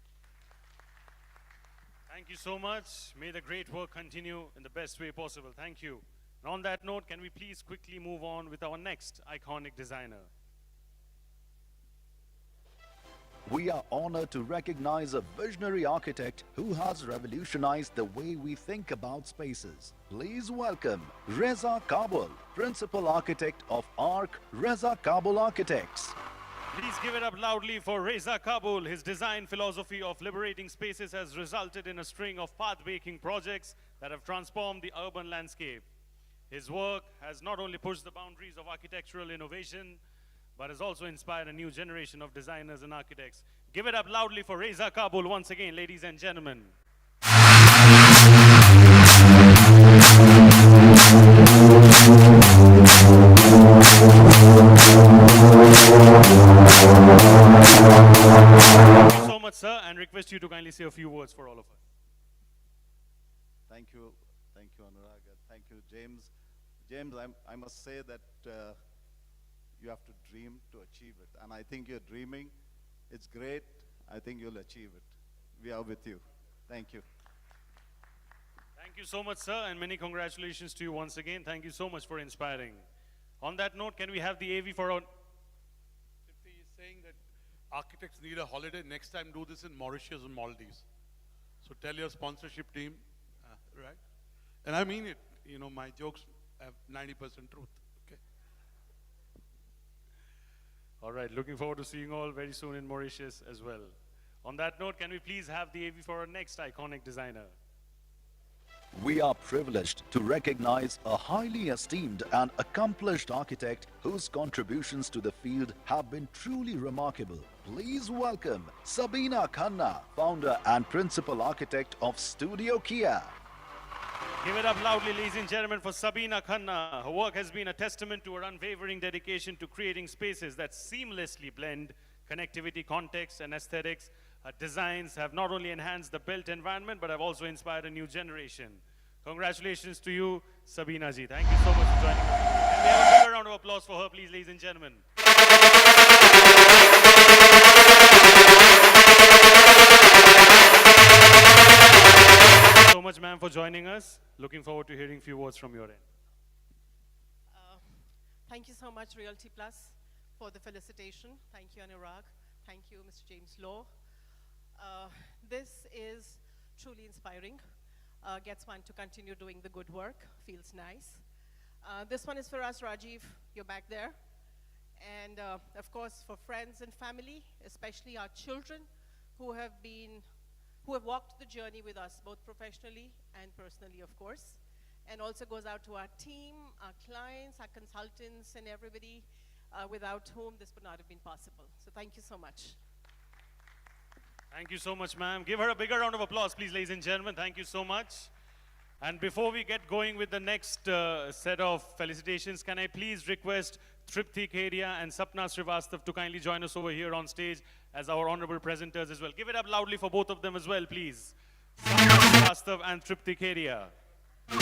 Thank you so much. May the great work continue in the best way possible. Thank you. And on that note, can we please quickly move on with our next iconic designer? We are honored to recognize a visionary architect who has revolutionized the way we think about spaces. Please welcome Reza Kabul, Principal Architect of ARC Reza Kabul Architects. Please give it up loudly for Reza Kabul. His design philosophy of liberating spaces has resulted in a string of path-making projects that have transformed the urban landscape. His work has not only pushed the boundaries of architectural innovation, but has also inspired a new generation of designers and architects. Give it up loudly for Reza Kabul once again, ladies and gentlemen. Thank you so much, sir, and request you to kindly say a few words for all of us. Thank you, Anurag. Thank you, James. James, I must say that you have to dream to achieve it, and I think you're dreaming. It's great. I think you'll achieve it. We are with you. Thank you. Thank you so much, sir, and many congratulations to you once again. Thank you so much for inspiring. On that note, can we have the AV for our... He is saying that architects need a holiday. Next time, do this in Mauritius and Maldives. So tell your sponsorship team, right? And I mean it. You know, my jokes have 90% truth. Okay. All right, looking forward to seeing you all very soon in Mauritius as well. On that note, can we please have the AV for our next iconic designer? We are privileged to recognize a highly esteemed and accomplished architect whose contributions to the field have been truly remarkable. Please welcome Sabina Khanna, founder and principal architect of Studio Kia. Give it up loudly, ladies and gentlemen, for Sabina Khanna. Her work has been a testament to her unwavering dedication to creating spaces that seamlessly blend connectivity, context, and aesthetics. Her designs have not only enhanced the built environment, but have also inspired a new generation. Congratulations to you, Sabina ji. Thank you so much for joining us. Can we have a bigger round of applause for her, please, ladies and gentlemen? Thank you so much, ma'am. ma'am, for joining us. Looking forward to hearing a few words from your end. Thank you so much, Realty Plus, for the felicitation. Thank you, Anurag. Thank you, Mr. James Law. This is truly inspiring. Gets one to continue doing the good work. Feels nice. This one is for us, Rajiv. You're back there. And of course, for friends and family, especially our children who have walked the journey with us, both professionally and personally, of course. And also goes out to our team, our clients, our consultants, and everybody without whom this would not have been possible. So thank you so much. Thank you so much, ma'am. Give her a bigger round of applause, please, ladies and gentlemen. Thank you so much. And before we get going with the next set of felicitations, can I please request Tripti Kedia and Sapna Srivastav to kindly join us over here on stage as our honorable presenters as well. Give it up loudly for both of them as well, please. Sapna Srivastav and Tripti Kedia. Give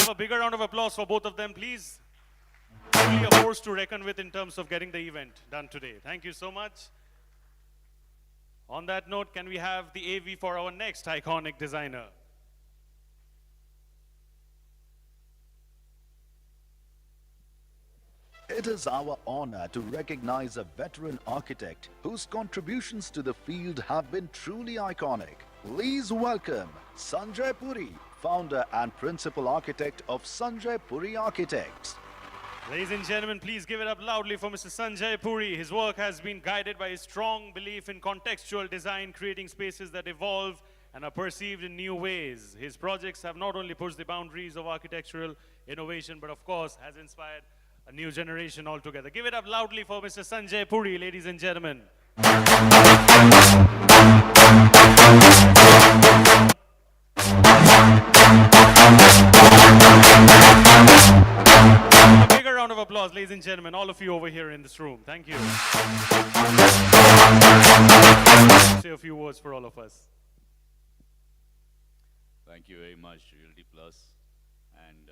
a bigger round of applause for both of them, please. Truly a force to reckon with in terms of getting the event done today. Thank you so much. On that note, can we have the AV for our next iconic designer? It is our honor to recognize a veteran architect whose contributions to the field have been truly iconic. Please welcome Sanjay Puri, founder and principal architect of Sanjay Puri Architects. Ladies and gentlemen, please give it up loudly for Mr. Sanjay Puri. His work has been guided by a strong belief in contextual design, creating spaces that evolve and are perceived in new ways. His projects have not only pushed the boundaries of architectural innovation, but of course has inspired a new generation altogether. Give it up loudly for Mr. Sanjay Puri, ladies and gentlemen. A bigger round of applause, ladies and gentlemen, all of you over here in this room. Thank you. Say a few words for all of us. Thank you very much, Realty Plus. And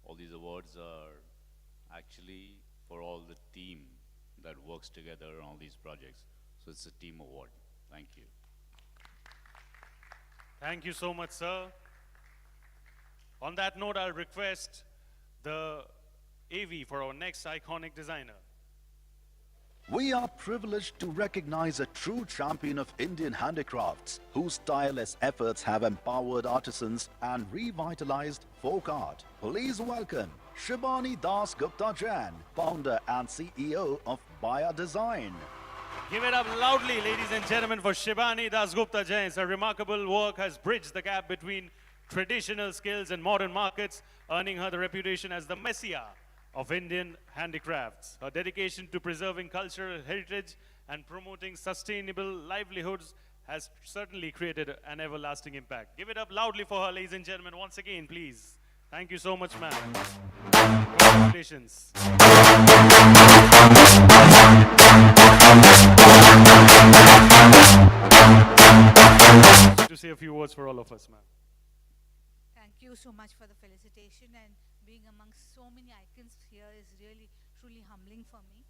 all these awards are actually for all the team that works together on all these projects. So it's a team award. Thank you. Thank you so much, sir. On that note, I'll request the AV for our next iconic designer. We are privileged to recognize a true champion of Indian handicrafts whose tireless efforts have empowered artisans and revitalized folk art. Please welcome Shibani Das Gupta Jain, founder and CEO of Baya Design. Give it up loudly, ladies and gentlemen, for Shibani Das Gupta Jain. Her remarkable work has bridged the gap between traditional skills and modern markets, earning her the reputation as the messiah of Indian handicrafts. Her dedication to preserving cultural heritage and promoting sustainable livelihoods has certainly created an everlasting impact. Give it up loudly for her, ladies and gentlemen, once again, please. Thank you so much, ma'am. Congratulations. To say a few words for all of us, ma'am. Thank you so much for the felicitation, and being amongst so many icons here is really truly humbling for me.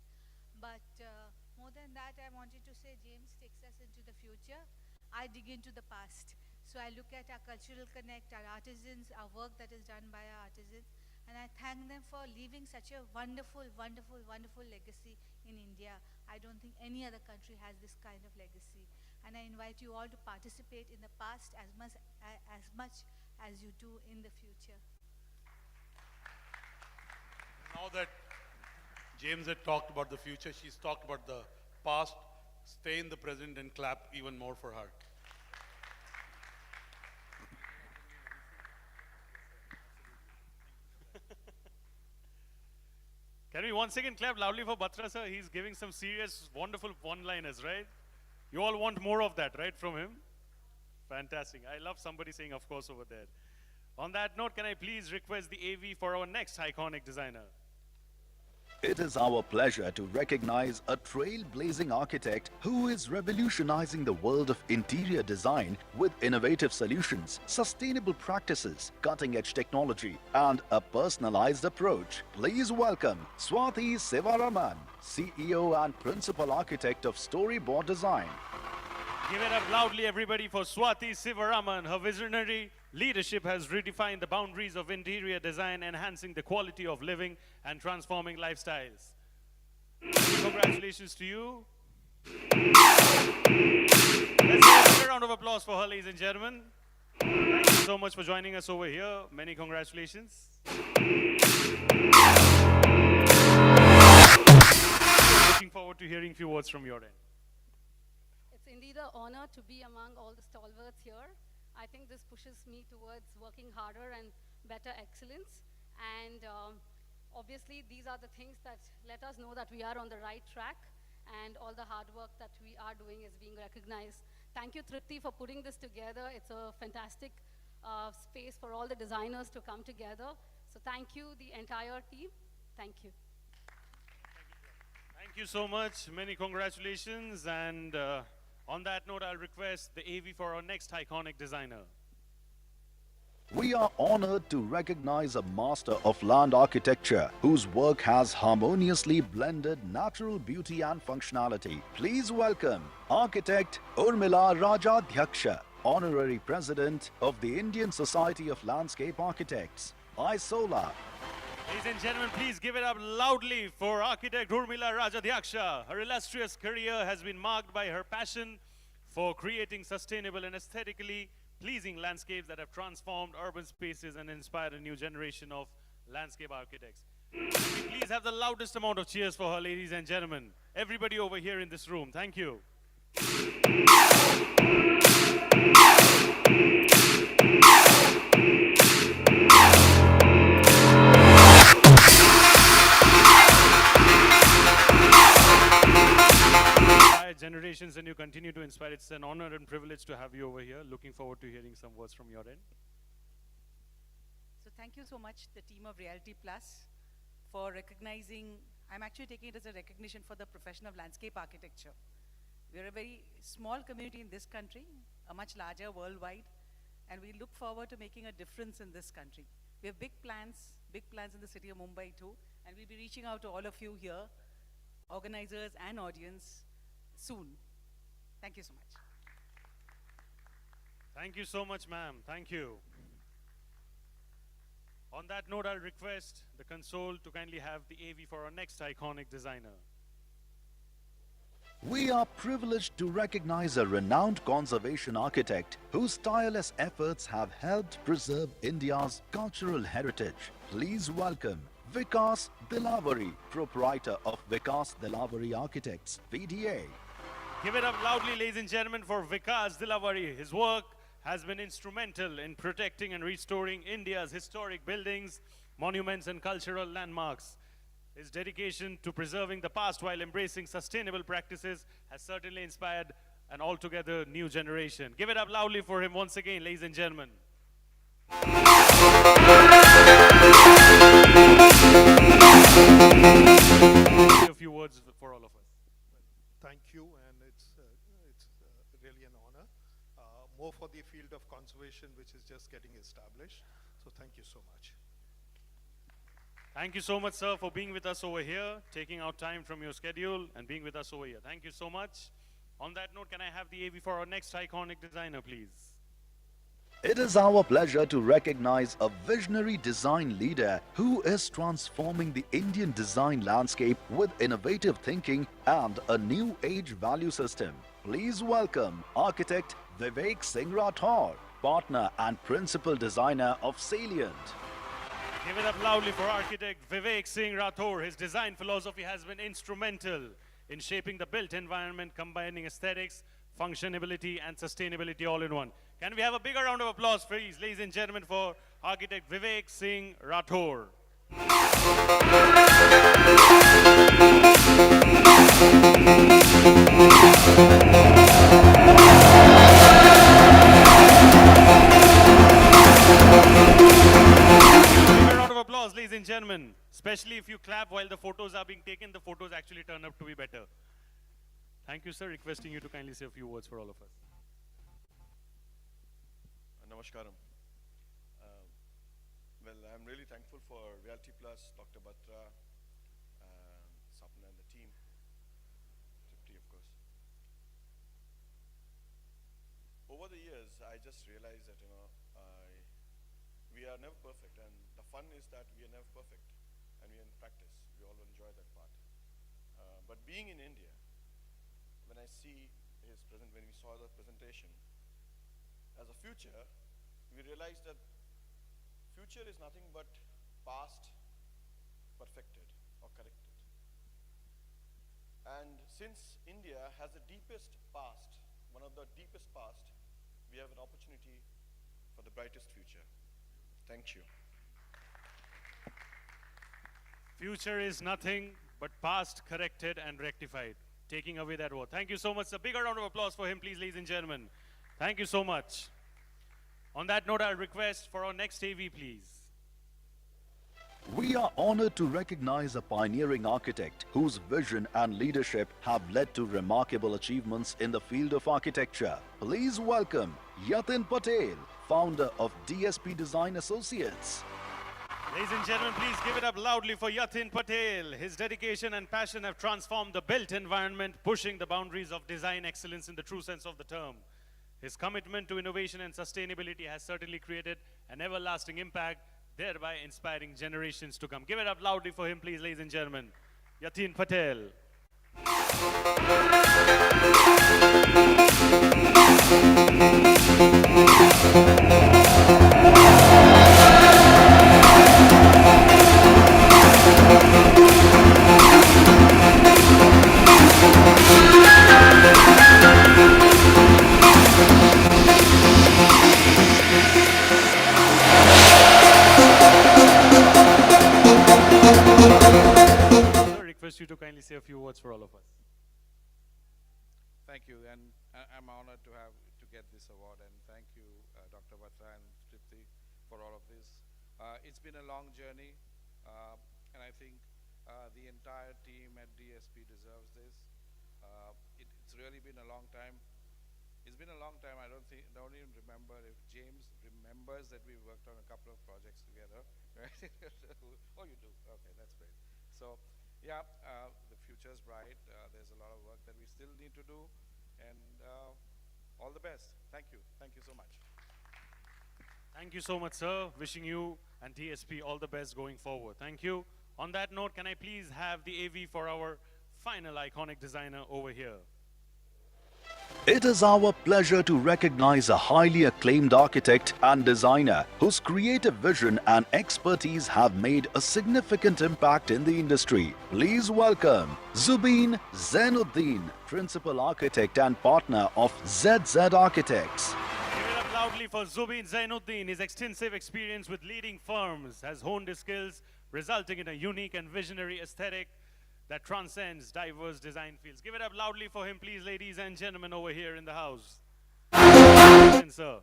But more than that, I wanted to say James takes us into the future. I dig into the past. So I look at our cultural connect, our artisans, our work that is done by our artisans, and I thank them for leaving such a wonderful, wonderful, wonderful legacy in India. I don't think any other country has this kind of legacy. And I invite you all to participate in the past as much as you do in the future. Now that James had talked about the future, she's talked about the past. Stay in the present and clap even more for her. Can we once again clap loudly for Batra sir? He's giving some serious, wonderful one-liners, right? You all want more of that, right, from him? Fantastic. I love somebody saying, of course, over there. On that note, can I please request the AV for our next iconic designer? It is our pleasure to recognize a trailblazing architect who is revolutionizing the world of interior design with innovative solutions, sustainable practices, cutting-edge technology, and a personalized approach. Please welcome Swati Sivaraman, CEO and Principal Architect of Storyboard Design. Give it up loudly, everybody, for Swati Sivaraman. Her visionary leadership has redefined the boundaries of interior design, enhancing the quality of living and transforming lifestyles. Congratulations to you. Let's have a round of applause for her, ladies and gentlemen. Thank you so much for joining us over here. Many congratulations. Looking forward to hearing a few words from your end. It's indeed an honor to be among all the stalwarts here. I think this pushes me towards working harder and better excellence. And obviously, these are the things that let us know that we are on the right track and all the hard work that we are doing is being recognized. Thank you, Tripti, for putting this together. It's a fantastic space for all the designers to come together. So thank you, the entire team. Thank you. Thank you so much. Many congratulations. And on that note, I'll request the AV for our next iconic designer. We are honored to recognize a master of land architecture whose work has harmoniously blended natural beauty and functionality. Please welcome architect Urmila Rajadhyaksha, Honorary President of the Indian Society of Landscape Architects, ISOLA. Ladies and gentlemen, please give it up loudly for architect Urmila Rajadhyaksha. Her illustrious career has been marked by her passion for creating sustainable and aesthetically pleasing landscapes that have transformed urban spaces and inspired a new generation of landscape architects. Please have the loudest amount of cheers for her, ladies and gentlemen. Everybody over here in this room, thank you. Generations, and you continue to inspire. It's an honor and privilege to have you over here. Looking forward to hearing some words from your end. So thank you so much, the team of Realty Plus, for recognizing. I'm actually taking it as a recognition for the profession of landscape architecture. We're a very small community in this country, a much larger worldwide, and we look forward to making a difference in this country. We have big plans in the city of Mumbai too, and we'll be reaching out to all of you here, organizers and audience, soon. Thank you so much. Thank you so much, ma'am. Thank you. On that note, I'll request the console to kindly have the AV for our next iconic designer. We are privileged to recognize a renowned conservation architect whose tireless efforts have helped preserve India's cultural heritage. Please welcome Vikas Dilavari, proprietor of Vikas Dilavari Architects, VDA. Give it up loudly, ladies and gentlemen, for Vikas Dilavari. His work has been instrumental in protecting and restoring India's historic buildings, monuments, and cultural landmarks. His dedication to preserving the past while embracing sustainable practices has certainly inspired an altogether new generation. Give it up loudly for him once again, ladies and gentlemen. A few words for all of us. Thank you, and it's really an honor. More for the field of conservation, which is just getting established. So thank you so much. Thank you so much, sir, for being with us over here, taking out time from your schedule and being with us over here. Thank you so much. On that note, can I have the AV for our next iconic designer, please? It is our pleasure to recognize a visionary design leader who is transforming the Indian design landscape with innovative thinking and a new age value system. Please welcome architect Vivek Singh Rathore, partner and principal designer of Salient. Give it up loudly for architect Vivek Singh Rathore. His design philosophy has been instrumental in shaping the built environment, combining aesthetics, functionality, and sustainability all in one. Can we have a bigger round of applause, please, ladies and gentlemen, for architect Vivek Singh Rathore. A round of applause, ladies and and gentlemen, especially if you clap while the photos are being taken, the photos actually turn up to be better. Thank you, sir. Requesting you to kindly say a few words for all of us. Namaskaram. Well, I'm really thankful for Realty Plus, Dr. Batra, Sapna and the team, Tripti of course. Over the years, I just realized that, we are never perfect, and the fun is that we are never perfect, and we are in practice. We all enjoy that part. But being in India, when I see when we saw the presentation, as a future, we realized that future is nothing but past perfected or corrected. And since India has the deepest past, one of the deepest past, we have an opportunity for the brightest future. Thank you. Future is nothing but past corrected and rectified. Taking away that word. Thank you so much. A bigger round of applause for him, please, ladies and gentlemen. Thank you so much. On that note, I'll request for our next AV, please. We are honored to recognize a pioneering architect whose vision and leadership have led to remarkable achievements in the field of architecture. Please welcome Yatin Patel, founder of DSP Design Associates. Ladies and gentlemen, please give it up loudly for Yatin Patel. His dedication and passion have transformed the built environment, pushing the boundaries of design excellence in the true sense of the term. His commitment to innovation and sustainability has certainly created an everlasting impact, thereby inspiring generations to come. Give it up loudly for him, please, ladies and gentlemen. Yatin Patel. Sir, request you to kindly say a few words for all of us. Thank you, and I'm honored to get this award, and thank you, Dr. Batra and Tripti, for all of this. It's been a long journey, and I think the entire team at DSP deserves this. It's really been a long time. It's been a long time. I don't even remember if James remembers that we worked on a couple of projects together. Right? Oh, you do. Okay, that's great. So, yeah, the future's bright. There's a lot of work that we still need to do, and all the best. Thank you. Thank you so much. Thank you so much, sir. Wishing you and DSP all the best going forward. Thank you. On that note, can I please have the AV for our final iconic designer over here? It is our pleasure to recognize a highly acclaimed architect and designer whose creative vision and expertise have made a significant impact in the industry. Please welcome Zubeen Zainuddin, Principal Architect and Partner of ZZ Architects. Give it up loudly for Zubeen Zainuddin. His extensive experience with leading firms has honed his skills, resulting in a unique and visionary aesthetic that transcends diverse design fields. Give it up loudly for him, please, ladies and gentlemen, over here in the house. Sir.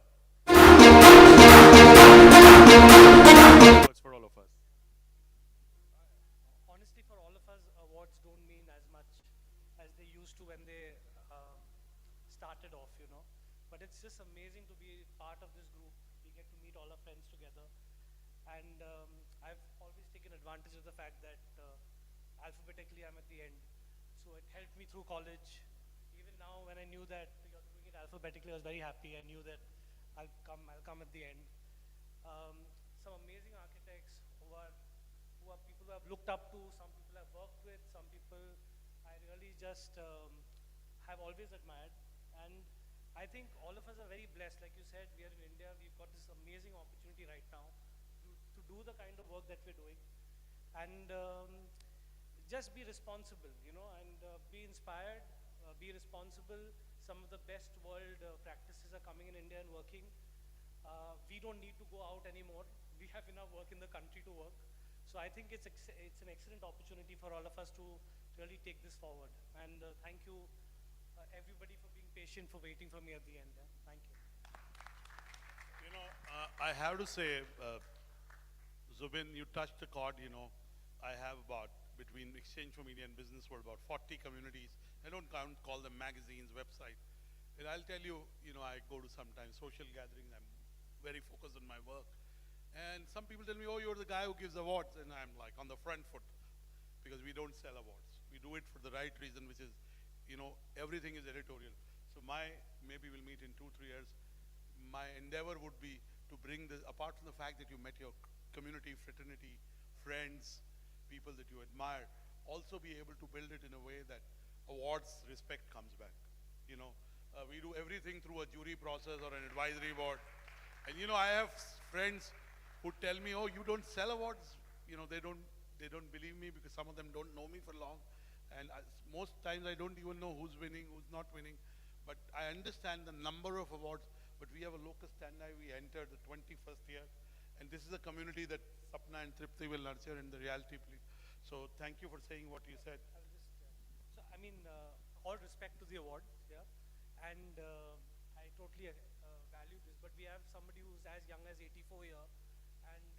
Words for all of us. Honestly, for all of us, awards don't mean as much as they used to when they started off, But it's just amazing to be part of this group. We get to meet all our friends together. And I've always taken advantage of the fact that alphabetically I'm at the end. So it helped me through college. Even now when I knew that you're doing it alphabetically, I was very happy. I knew that I'll come at the end. Some amazing architects who are people who I've looked up to, some people I've worked with, some people I really just have always admired. And I think all of us are very blessed. Like you said, we are in India. We've got this amazing opportunity right now to do the kind of work that we're doing. And just be responsible, and be inspired, be responsible. Some of the best world practices are coming in India and working. We don't need to go out anymore. We have enough work in the country to work. So I think it's an excellent opportunity for all of us to really take this forward. And thank you, everybody, for being patient, for waiting for me at the end. Thank you. I have to say, Zubin, you touched the chord, you know. I have about, between Exchange for Media and Business World, about 40 communities. I don't call them magazines, website. And I'll tell you, you know, I go to sometimes social gatherings. I'm very focused on my work. And some people tell me, oh, you're the guy who gives awards. And I'm like on the front foot because we don't sell awards. We do it for the right reason, which is, you know, everything is editorial. So maybe we'll meet in 2-3 years. My endeavor would be to bring this, apart from the fact that you met your community, fraternity, friends, people that you admire, also be able to build it in a way that awards respect comes back. You know, we do everything through a jury process or an advisory board. And you know, I have friends who tell me, oh, you don't sell awards. You know, they don't believe me because some of them don't know me for long. And most times I don't even know who's winning, who's not winning. But I understand the number of awards. But we have a locus standi. We entered the 21st year. And this is a community that Sapna and Tripti will nurture in the reality. So thank you for saying what you said. So I mean, all respect to the award, yeah, and I totally value this. But we have somebody who's as young as 84 year, and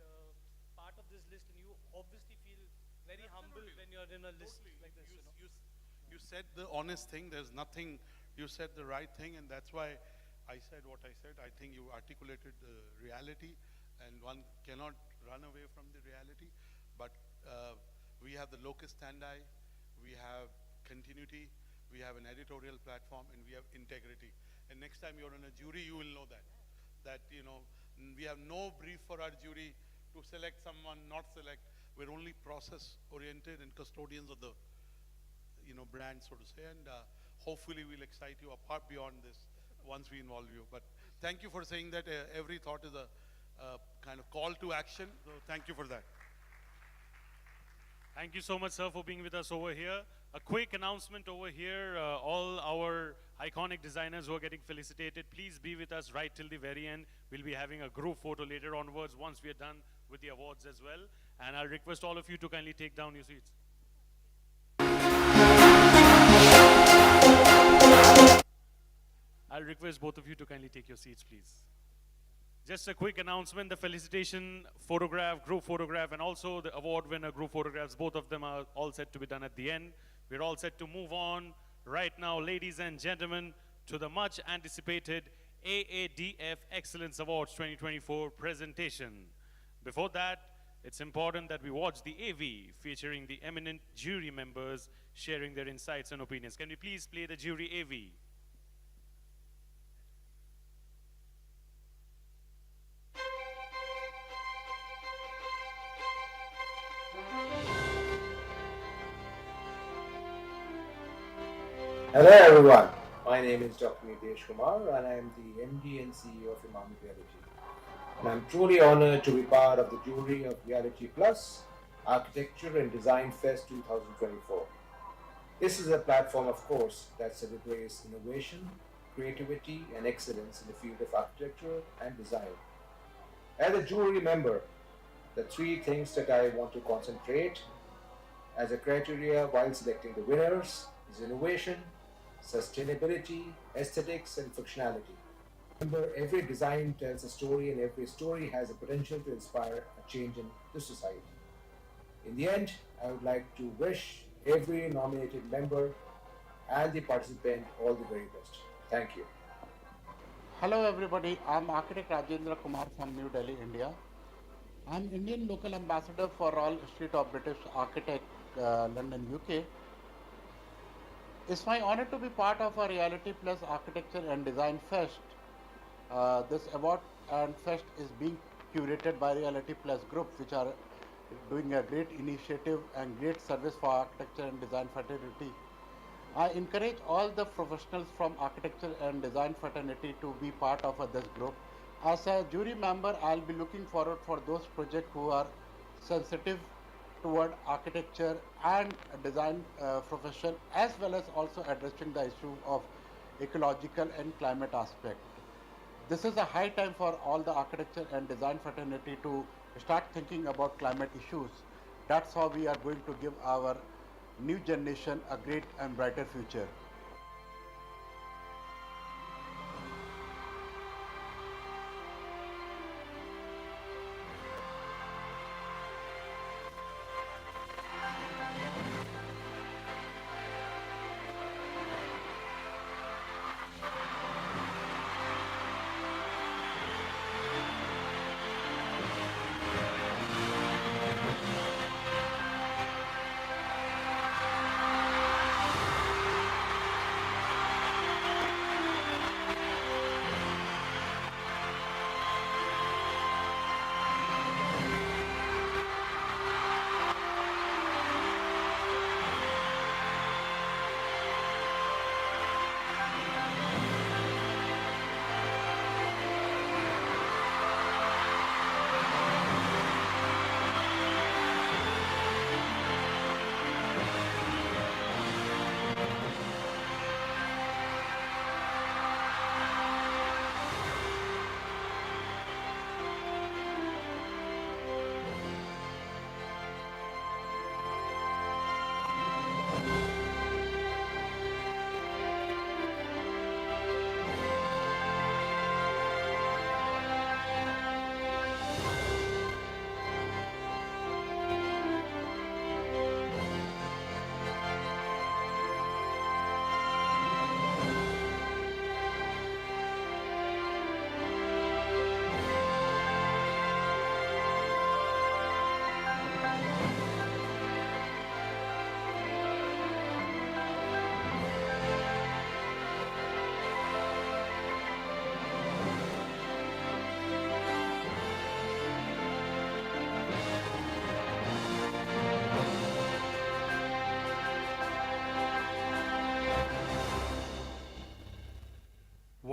part of this list, and you obviously feel very humble when you're in a list like this. You said the honest thing. There's nothing. You said the right thing, and that's why I said what I said. I think you articulated the reality, and one cannot run away from the reality. But we have the locus standi, we have continuity, we have an editorial platform, and we have integrity. And next time you're in a jury, you will know that. That, you know, we have no brief for our jury to select someone, not select. We're only process-oriented and custodians of the, you know, brand, so to say. And hopefully we'll excite you apart beyond this once we involve you. But thank you for saying that every thought is a kind of call to action. So thank you for that. Thank you so much, sir, for being with us over here. A quick announcement over here. All our iconic designers who are getting felicitated, please be with us right till the very end. We'll be having a group photo later onwards once we are done with the awards as well. And I'll request all of you to kindly take down your seats. I'll request both of you to kindly take your seats, please. Just a quick announcement, the felicitation photograph, group photograph, and also the award winner group photographs, both of them are all set to be done at the end. We're all set to move on right now, ladies and gentlemen, to the much anticipated AADF Excellence Awards 2024 presentation. Before that, it's important that we watch the AV featuring the eminent jury members sharing their insights and opinions. Can we please play the jury AV? Hello everyone, my name is Dr. Nitesh Kumar and I am the MD and CEO of Imami Realty. And I'm truly honored to be part of the jury of Realty Plus Architecture and Design Fest 2024. This is a platform, of course, that celebrates innovation, creativity and excellence in the field of architecture and design. As a jury member, the three things that I want to concentrate as a criteria while selecting the winners is innovation, sustainability, aesthetics, and functionality. Remember, every design tells a story and every story has a potential to inspire a change in the society. In the end, I would like to wish every nominated member and the participant all the very best. Thank you. Hello everybody, I'm architect Rajendra Kumar from New Delhi, India. I'm Indian local ambassador for Royal Institute of British Architects, London, UK. It's my honor to be part of a Reality Plus Architecture and Design Fest. This award and fest is being curated by Reality Plus Group, which are doing a great initiative and great service for architecture and design fraternity. I encourage all the professionals from architecture and design fraternity to be part of this group. As a jury member, I'll be looking forward for those projects who are sensitive toward architecture and design profession, as well as also addressing the issue of ecological and climate aspect. This is a high time for all the architecture and design fraternity to start thinking about climate issues. That's how we are going to give our new generation a great and brighter future.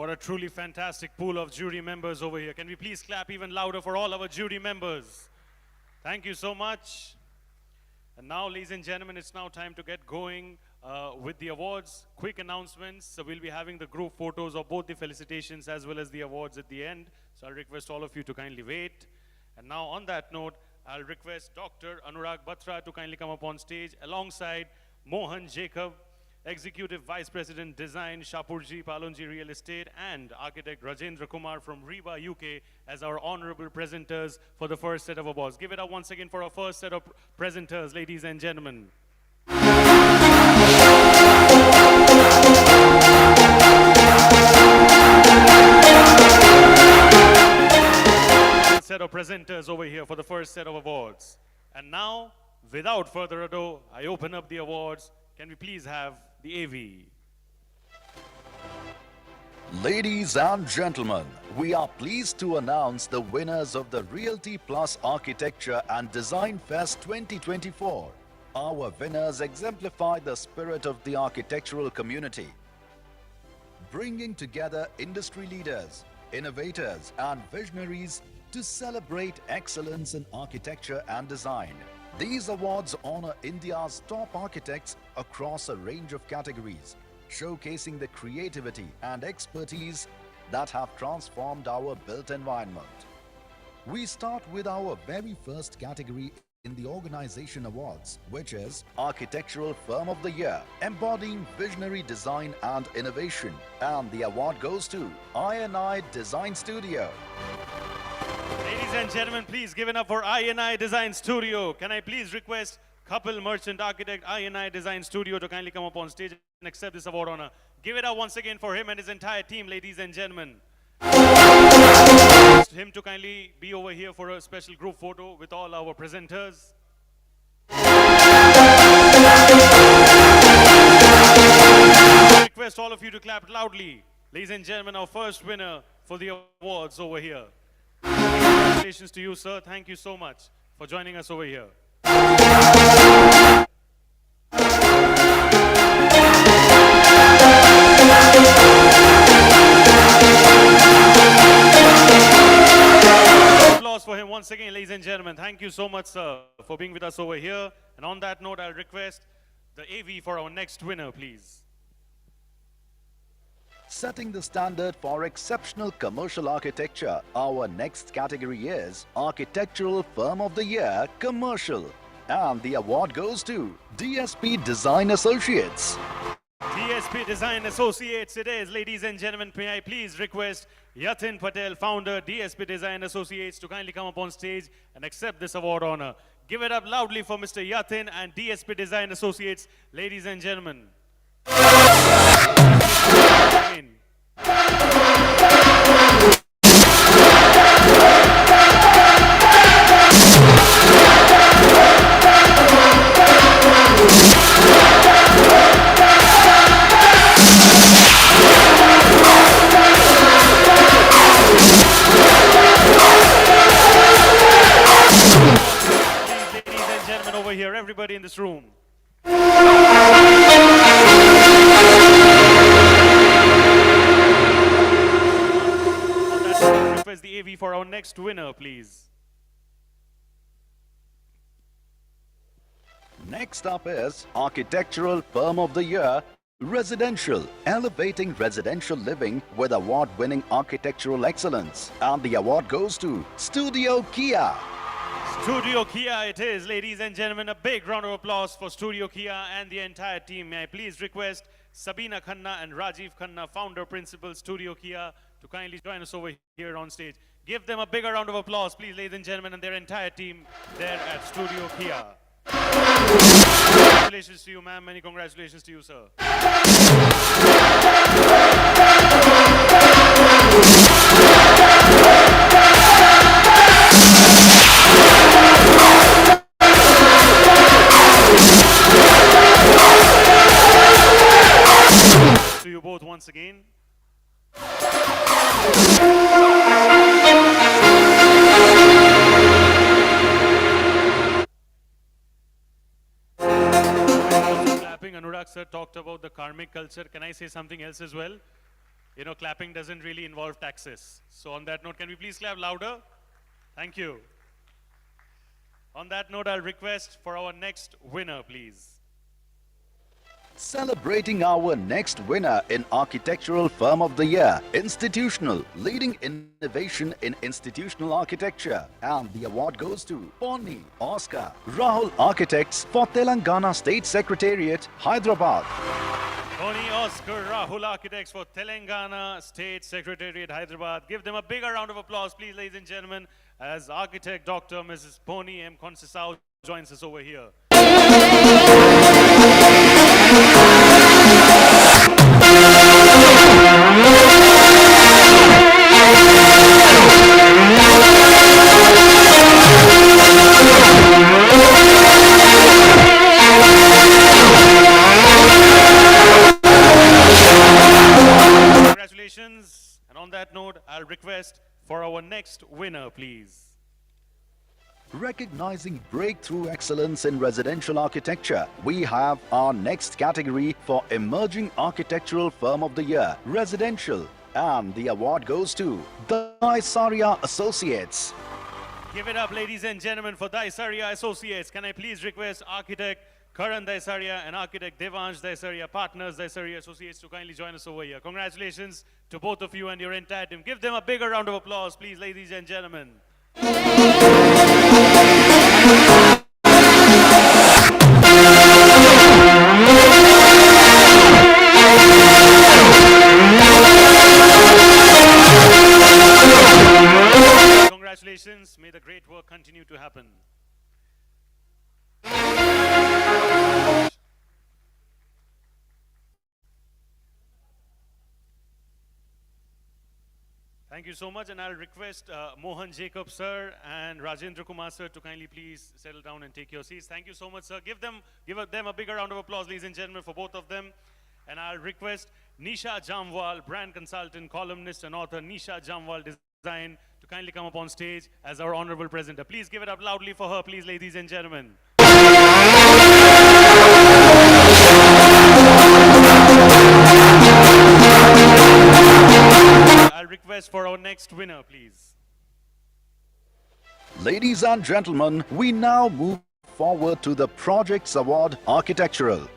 What a truly fantastic pool of jury members over here. Can we please clap even louder for all our jury members? Thank you so much. And now, ladies and gentlemen, it's now time to get going with the awards. Quick announcements. So we'll be having the group photos of both the felicitations as well as the awards at the end. So I'll request all of you to kindly wait. And now, on that note, I'll request Dr. Anurag Batra to kindly come up on stage alongside Mohan Jacob, Executive Vice President Design, Shapurji Palonji Real Estate, and Architect Rajendra Kumar from Reba, UK as our honorable presenters for the first set of awards. Give it up once again for our first set of presenters, ladies and gentlemen. Set of presenters over here for the first set of awards. And now, without further ado, I open up the awards. Can we please have the AV? Ladies and gentlemen, we are pleased to announce the winners of the Realty Plus Architecture and Design Fest 2024. Our winners exemplify the spirit of the architectural community, bringing together industry leaders, innovators, and visionaries to celebrate excellence in architecture and design. These awards honor India's top architects across a range of categories, showcasing the creativity and expertise that have transformed our built environment. We start with our very first category in the Organization Awards, which is Architectural Firm of the Year, embodying visionary design and innovation. And the award goes to I&I Design Studio. Ladies and gentlemen, please give it up for I&I Design Studio. Can I please request Couple Merchant Architect I&I Design Studio to kindly come up on stage and accept this award honor. Give it up once again for him and his entire team, ladies and gentlemen. Him to kindly be over here for a special group photo with all our presenters. I request all of you to clap loudly. Ladies and gentlemen, our first winner for the awards over here. Congratulations to you, sir. Thank you so much for joining us over here. Applause for him once again, ladies and gentlemen. Thank you so much, sir, for being with us over here. And on that note, I'll request the AV for our next winner, please. Setting the standard for exceptional commercial architecture, our next category is Architectural Firm of the Year Commercial. And the award goes to DSP Design Associates. DSP Design Associates it is. Ladies and gentlemen, may I please request Yatin Patel, founder, DSP Design Associates, to kindly come up on stage and accept this award honor. Give it up loudly for Mr. Yatin and DSP Design Associates, ladies and gentlemen. Ladies and gentlemen over here, everybody in this room. Request the AV for our next winner, please. Next up is Architectural Firm of the Year Residential, elevating residential living with award-winning architectural excellence. And the award goes to Studio Kia. Studio Kia it is, ladies and gentlemen. A big round of applause for Studio Kia and the entire team. May I please request Sabina Khanna and Rajiv Khanna, founder, principal, Studio Kia, to kindly join us over here on stage. Give them a bigger round of applause, please, ladies and gentlemen, and their entire team there at Studio Kia. Congratulations to you, ma'am. Many congratulations to you, sir. To you both once again. Clapping. Anurag sir talked about the karmic culture. Can I say something else as well? you know, clapping doesn't really involve taxes. So on that note, can we please clap louder? Thank you. On that note, I'll request for our next winner, please. Celebrating our next winner in Architectural Firm of the Year, Institutional, leading innovation in institutional architecture. And the award goes to Ponni Oscar Rahul Architects for Telangana State Secretariat, Hyderabad. Tony Oscar Rahul Architects for Telangana State Secretariat, Hyderabad. Give them a bigger round of applause, please, ladies and gentlemen, as architect Dr. Mrs. Ponni M. Consisao joins us over here. Congratulations. And on that note, I'll request for our next winner, please. Recognizing breakthrough excellence in residential architecture, we have our next category for Emerging Architectural Firm of the Year, Residential. And the award goes to Daisaria Associates. Give it up, ladies and gentlemen, for Daisaria Associates. Can I please request architect Karan Daisaria and architect Devansh Daisaria, partners Daisaria Associates, to kindly join us over here. Congratulations to both of you and your entire team. Give them a bigger round of applause, please, ladies and gentlemen. Congratulations. May the great work continue to happen. Thank you so much, and I'll request Mohan Jacob sir and Rajendra Kumar sir to kindly please settle down and take your seats. Thank you so much, sir. Give them a bigger round of applause, ladies and gentlemen, for both of them. And I'll request Nisha Jamwal, brand consultant, columnist, and author Nisha Jamwal Design, to kindly come up on stage as our honorable presenter. Please give it up loudly for her, please, ladies and gentlemen. I'll request for our next winner, please. Ladies and gentlemen, we now move forward to the Projects Award Architectural.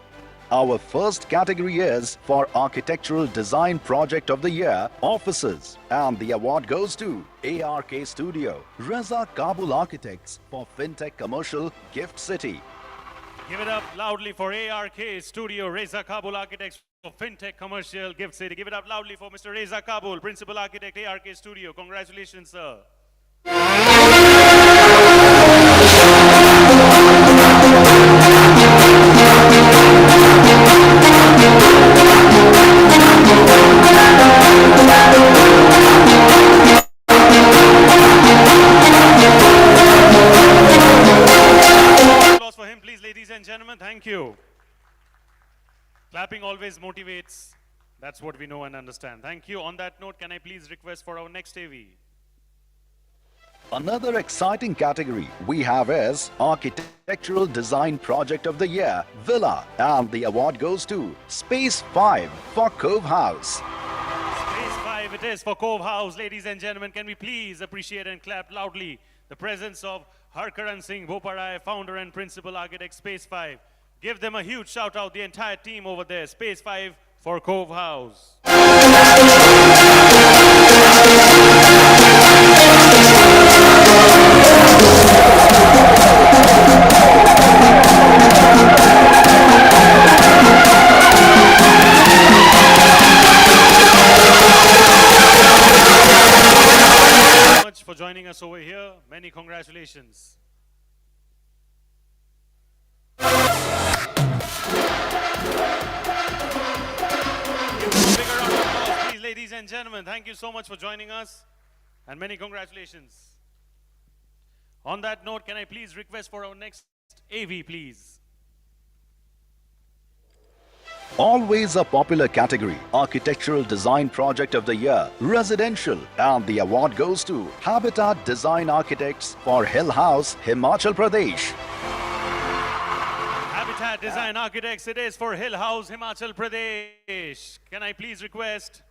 Our first category is for Architectural Design Project of the Year, Offices. And the award goes to ARK Studio, Reza Kabul Architects for FinTech Commercial, Gift City. Give it up loudly for ARK Studio, Reza Kabul Architects for FinTech Commercial, Gift City. Give it up loudly for Mr. Reza Kabul, Principal Architect, ARK Studio. Congratulations, sir. Applause for him, please, ladies and gentlemen. Thank you. Clapping always motivates. That's what we know and understand. Thank you. On that note, can I please request for our next AV? Another exciting category we have is Architectural Design Project of the Year, Villa. And the award goes to Space 5 for Cove House. Space 5 it is for Cove House. Ladies and gentlemen, can we please appreciate and clap loudly the presence of Harkaran Singh Boparai, founder and principal architect, Space 5. Give them a huge shout out, the entire team over there. Space 5 for Cove House. Thank you so much for joining us over here. Many congratulations. Please, ladies and gentlemen, thank you so much for joining us, and many congratulations. On that note, can I please request for our next AV, please? Always a popular category, Architectural Design Project of the Year, Residential. And the award goes to Habitat Design Architects for Hill House, Himachal Pradesh. Habitat Design Architects it is for Hill House, Himachal Pradesh. Can I please request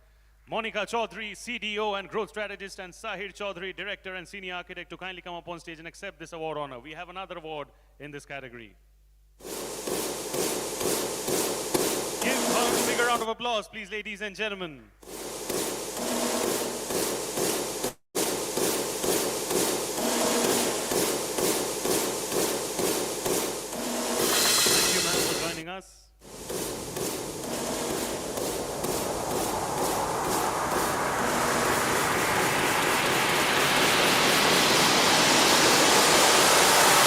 Monica Chaudhary, CDO and Growth Strategist, and Sahir Chaudhary, Director and Senior Architect, to kindly come up on stage and accept this award honor. We have another award in this category. Give a bigger round of applause, please, ladies and gentlemen. Thank you, ma'am, for joining us.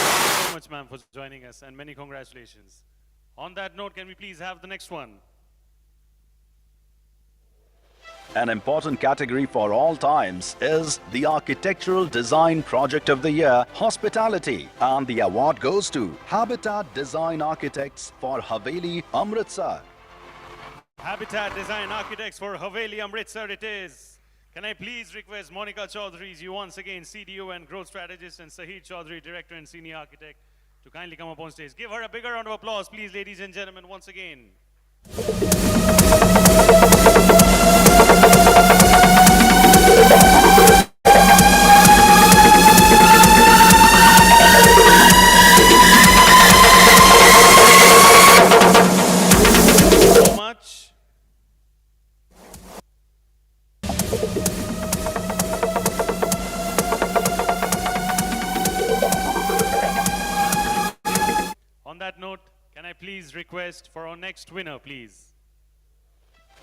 Thank you so much, ma'am, for joining us, and many congratulations. On that note, can we please have the next one? An important category for all times is the Architectural Design Project of the Year, Hospitality. And the award goes to Habitat Design Architects for Haveli, Amritsar. Habitat Design Architects for Haveli, Amritsar it is. Can I please request Monica Chaudhary, you once again CDO and Growth Strategist, and Sahir Chaudhary, Director and Senior Architect, to kindly come up on stage. Give her a bigger round of applause, please, ladies and gentlemen, once again. So much. On that note, can I please request for our next winner, please?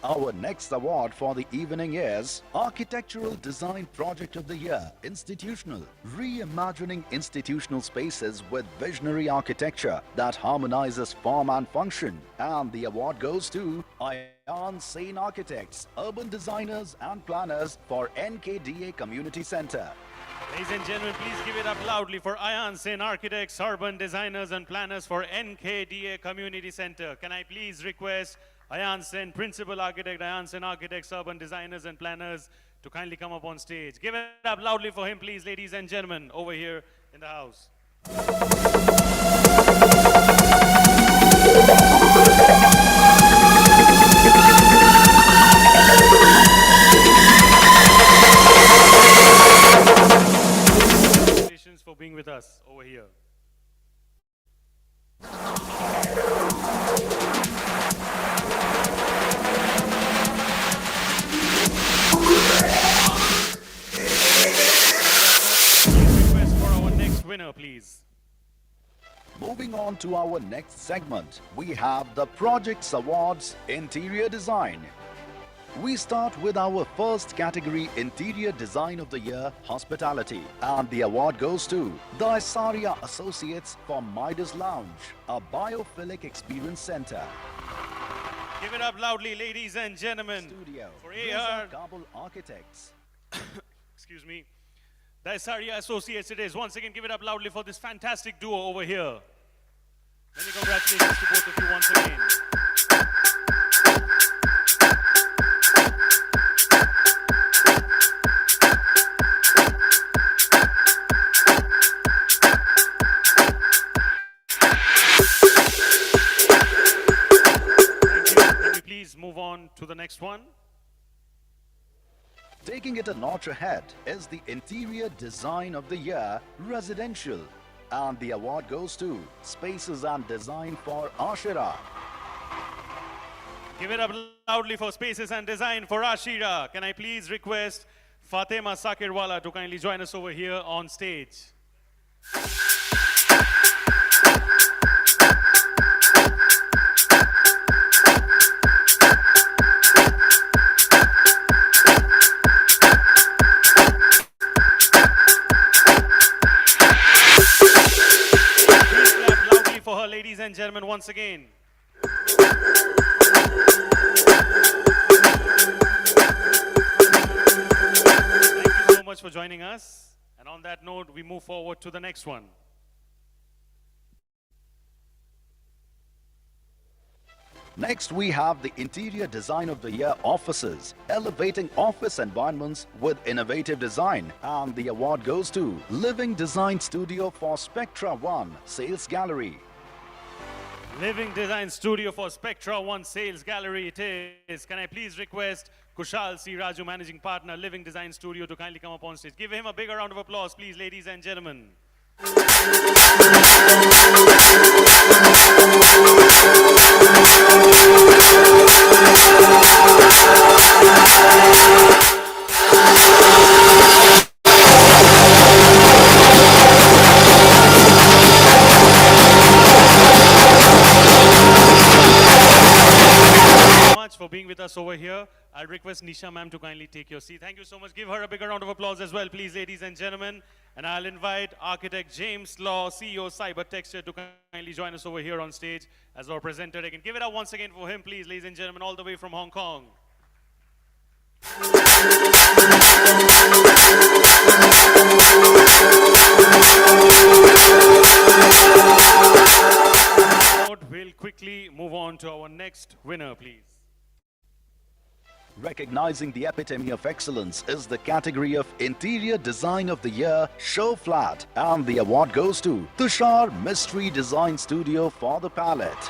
Our next award for the evening is Architectural Design Project of the Year, Institutional. Reimagining institutional spaces with visionary architecture that harmonizes form and function. And the award goes to Ayan Sain Architects, Urban Designers and Planners for NKDA Community Center. Ladies and gentlemen, please give it up loudly for Ayan Sain Architects, Urban Designers and Planners for NKDA Community Center. Can I please request Ayan Sain, Principal Architect, Ayan Sain Architects, Urban Designers and Planners, to kindly come up on stage. Give it up loudly for him, please, ladies and gentlemen, over here in the house. Congratulations for being with us over here. Request for our next winner, please. Moving on to our next segment, we have the Projects Awards Interior Design. We start with our first category, Interior Design of the Year, Hospitality. And the award goes to the Isaria Associates for Midas Lounge, a biophilic experience center. Give it up loudly, ladies and gentlemen, Studio, for Reza AR. Kabul Architects. Excuse me. The Isaria Associates it is. Once again, give it up loudly for this fantastic duo over here. Many congratulations to both of you once again. Thank you. Can we please move on to the next one? Taking it a notch ahead is the Interior Design of the Year, Residential. And the award goes to Spaces and Design for Ashira. Give it up loudly for Spaces and Design for Ashira. Can I please request Fatima Sakirwala to kindly join us over here on stage? Please clap loudly for her, ladies and gentlemen, once again. Thank you so much for joining us. And on that note, we move forward to the next one. Next, we have the Interior Design of the Year Offices, elevating office environments with innovative design. And the award goes to Living Design Studio for Spectra One Sales Gallery. Living Design Studio for Spectra One Sales Gallery it is. Can I please request Kushal C. Raju, Managing Partner, Living Design Studio, to kindly come up on stage. Give him a bigger round of applause, please, ladies and gentlemen. Much for being with us over here. I'll request Nisha ma'am to kindly take your seat. Thank you so much. Give her a bigger round of applause as well, please, ladies and gentlemen. And I'll invite architect James Law, CEO Cyber Texture, to kindly join us over here on stage as our presenter again. Give it up once again for him, please, ladies and gentlemen, all the way from Hong Kong. We'll quickly move on to our next winner, please. Recognizing the epitome of excellence is the category of Interior Design of the Year, Show Flat, and the award goes to Tushar Mystery Design Studio for the palette.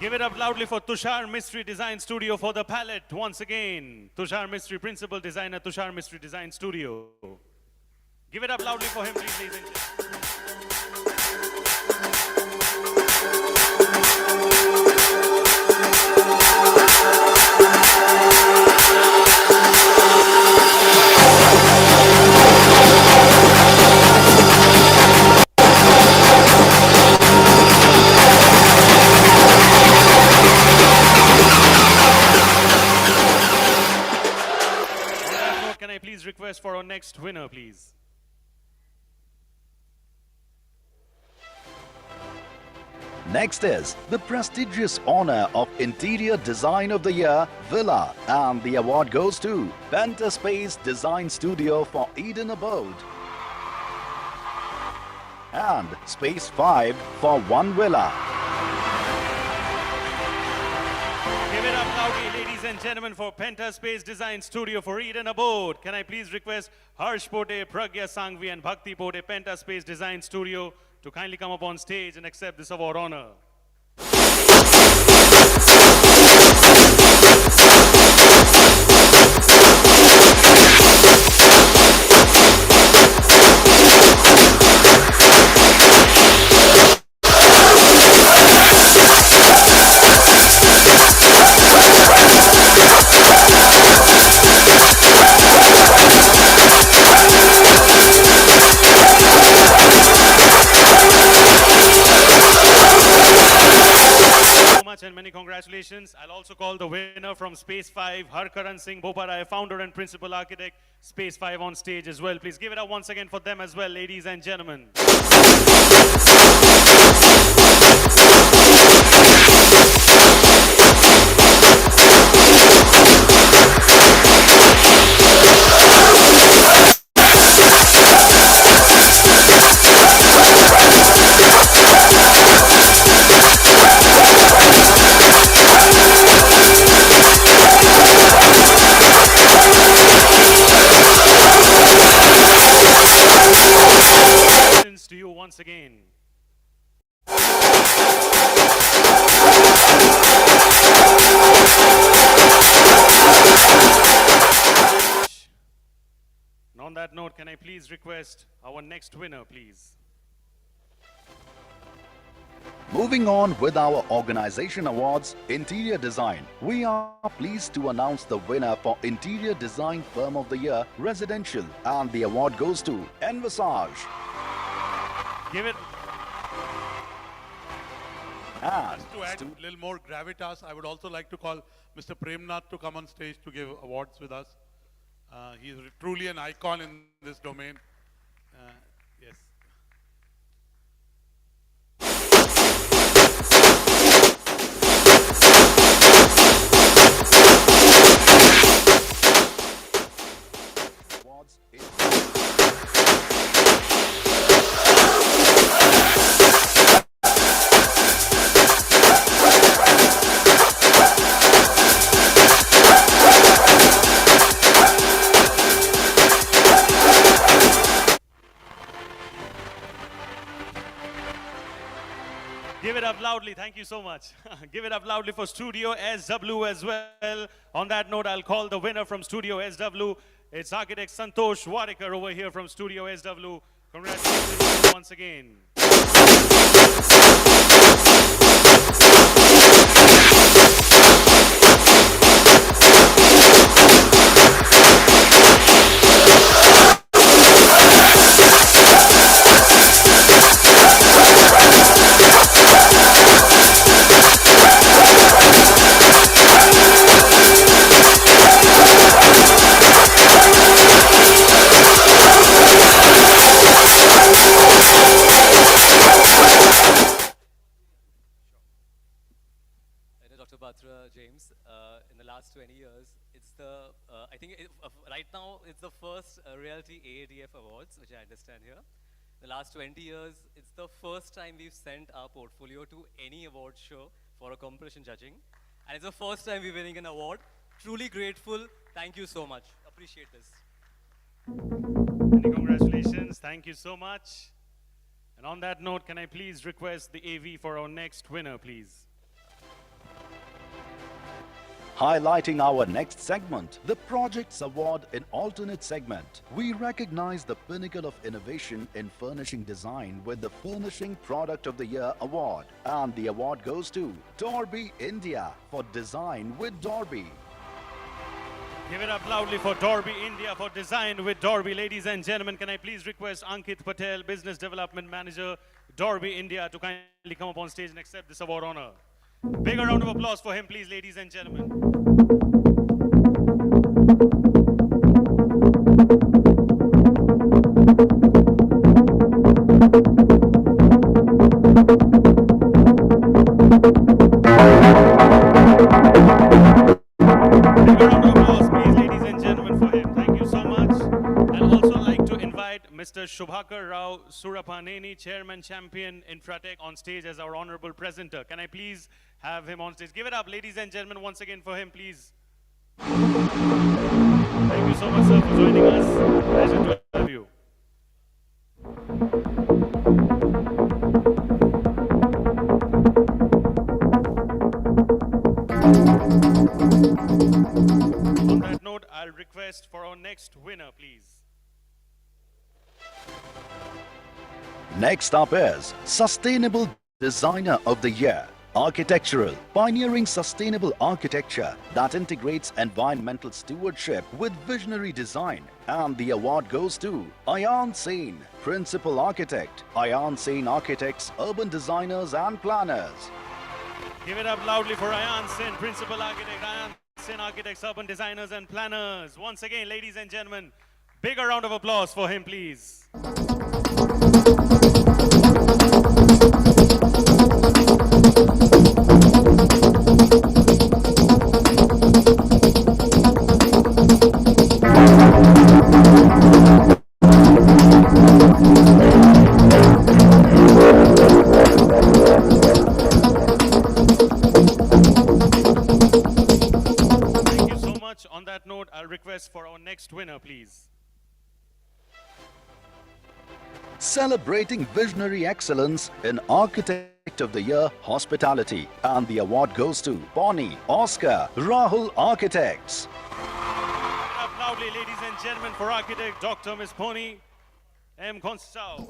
Give it up loudly for Tushar Mystery Design Studio for the palette once again. Tushar Mystery Principal Designer, Tushar Mystery Design Studio. Give it up loudly for him, please, ladies and gentlemen. Can I please request for our next winner, please? Next is the prestigious honor of Interior Design of the Year, Villa, and the award goes to Pentaspace Design Studio for Eden Abode and Space 5 for One Villa. Give it up loudly, ladies and gentlemen, for Pentaspace Design Studio for Eden Abode. Can I please request Harsh Pote, Pragya Sangvi, and Bhakti Pote, Pentaspace Design Studio, to kindly come up on stage and accept this award honor. And many congratulations. I'll also call the winner from Space 5, Harkaran Singh Boparai, founder and principal architect, Space 5, on stage as well. Please give it up once again for them as well, ladies and gentlemen. To you once again. And on that note, can I please request our next winner, please? Moving on with our organization awards, Interior Design. We are pleased to announce the winner for Interior Design Firm of the Year, Residential, and the award goes to Envisage. Give it. And just to add a little more gravitas, I would also like to call Mr. Premnath to come on stage to give awards with us. He is truly an icon in this domain. Yes. Give it up loudly. Thank you so much. Give it up loudly for Studio SW as well. On that note, I'll call the winner from Studio SW. It's architect Santosh Wadekar over here from Studio SW. Congratulations once again. Dr. Batra, James, in the last 20 years, it's the, I think right now it's the first Realty AADF Awards, which I understand here. The last 20 years, it's the first time we've sent our portfolio to any award show for a competition judging. And it's the first time we're winning an award. Truly grateful. Thank you so much. Appreciate this. Many congratulations. Thank you so much. And on that note, can I please request the AV for our next winner, please? Highlighting our next segment, the Projects Award in Alternate segment. We recognize the pinnacle of innovation in furnishing design with the Furnishing Product of the Year Award. And the award goes to Dorby India for Design with Dorby. Give it up loudly for Dorby India for Design with Dorby. Ladies and gentlemen, can I please request Ankit Patel, Business Development Manager, Dorby India, to kindly come up on stage and accept this award honor. Bigger round of applause for him, please, ladies and gentlemen. Mr. Shubhakar Rao Surapaneni, Chairman Champion Infratech, on stage as our honorable presenter. Can I please have him on stage? Give it up, ladies and gentlemen, once again for him, please. Thank you so much, sir, for joining us. Pleasure to have you. On that note, I'll request for our next winner, please. Next up is Sustainable Designer of the Year. Architectural, pioneering sustainable architecture that integrates environmental stewardship with visionary design. And the award goes to Ayan Sen, Principal Architect, Ayan Sen Architects, Urban Designers and Planners. Give it up loudly for Ayan Sen, Principal Architect, Ayan Sen Architects, Urban Designers and Planners. Once again, ladies and gentlemen, bigger round of applause for him, please. Thank you so much. On that note, I'll request for our next winner, please. Celebrating visionary excellence in Architect of the Year Hospitality. And the award goes to Bonnie Oscar Rahul Architects. Up loudly, ladies and gentlemen, for architect Dr. Ms. Pony M. Constau.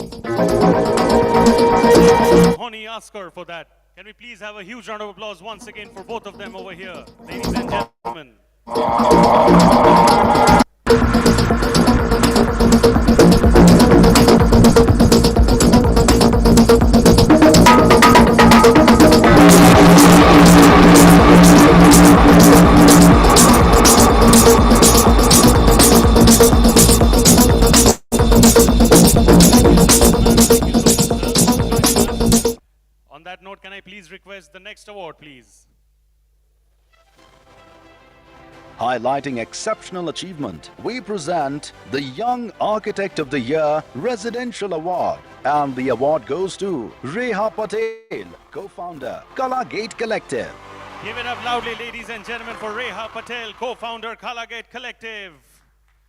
Pony Oscar for that. Can we please have a huge round of applause once again for both of them over here, ladies and gentlemen. On that note, can I please request the next award, please? Highlighting exceptional achievement, we present the Young Architect of the Year Residential Award. And the award goes to Reha Patel, co-founder, Kala Gate Collective. Give it up loudly, ladies and gentlemen, for Reha Patel, co-founder, Kala Gate Collective.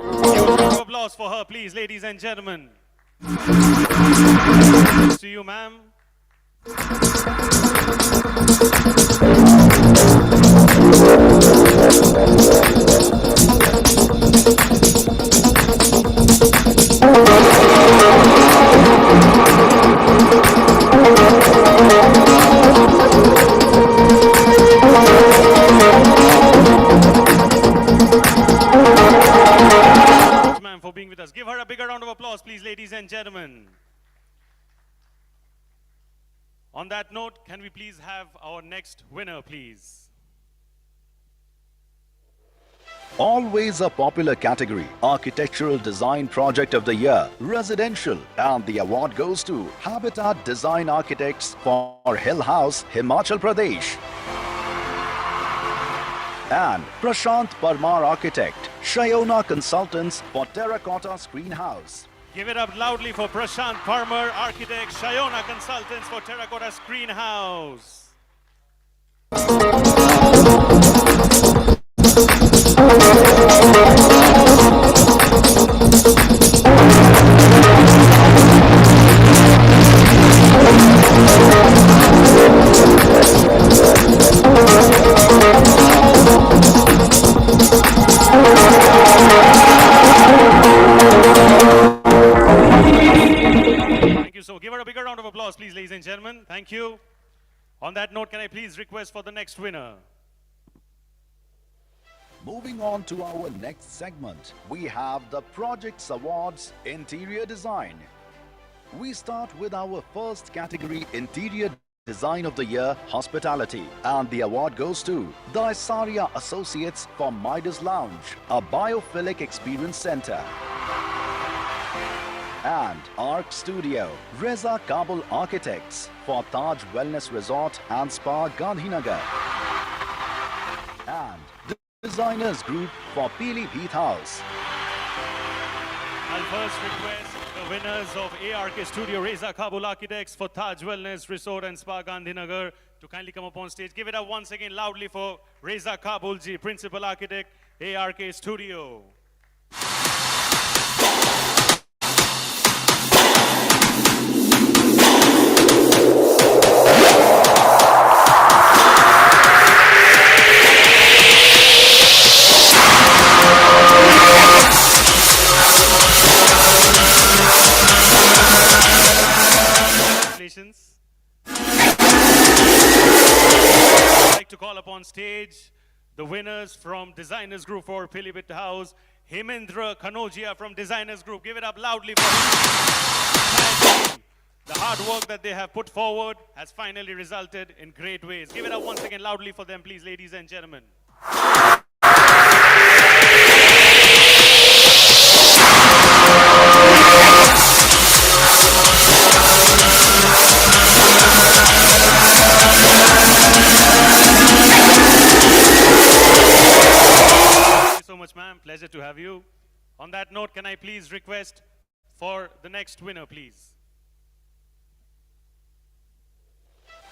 Huge round of applause for her, please, ladies and gentlemen. To you, ma'am. Ma'am, for being with us. Give her a bigger round of applause, please, ladies and gentlemen. On that note, can we please have our next winner, please? Always a popular category, Architectural Design Project of the Year, Residential, and the award goes to Habitat Design Architects for Hill House, Himachal Pradesh. And Prashant Parmar Architect, Shayona Consultants for Terracotta Screen House. Give it up loudly for Prashant Parmar, Architect, Shayona Consultants for Terracotta Screen House. Thank you. So give her a bigger round of applause, please, ladies and gentlemen. Thank you. On that note, can I please request for the next winner? Moving on to our next segment, we have the Projects Awards Interior Design. We start with our first category, Interior Design of the Year, Hospitality. And the award goes to the Isaria Associates for Midas Lounge, a biophilic experience center. And Arc Studio, Reza Kabul Architects for Taj Wellness Resort and Spa, Gandhinagar. And the Designers Group for Pili Bheet House. I'll first request the winners of ARK Studio, Reza Kabul Architects for Taj Wellness Resort and Spa, Gandhinagar, to kindly come up on stage. Give it up once again loudly for Reza Kabul ji, Principal Architect, ARK Studio. Congratulations. I'd like to call upon stage the winners from Designers Group for Pilibhit House, Hemendra Kanojia from Designers Group. Give it up loudly for him. The hard work that they have put forward has finally resulted in great ways. Give it up once again loudly for them, please, ladies and gentlemen. Thank you so much, ma'am. Pleasure to have you. On that note, can I please request for the next winner, please?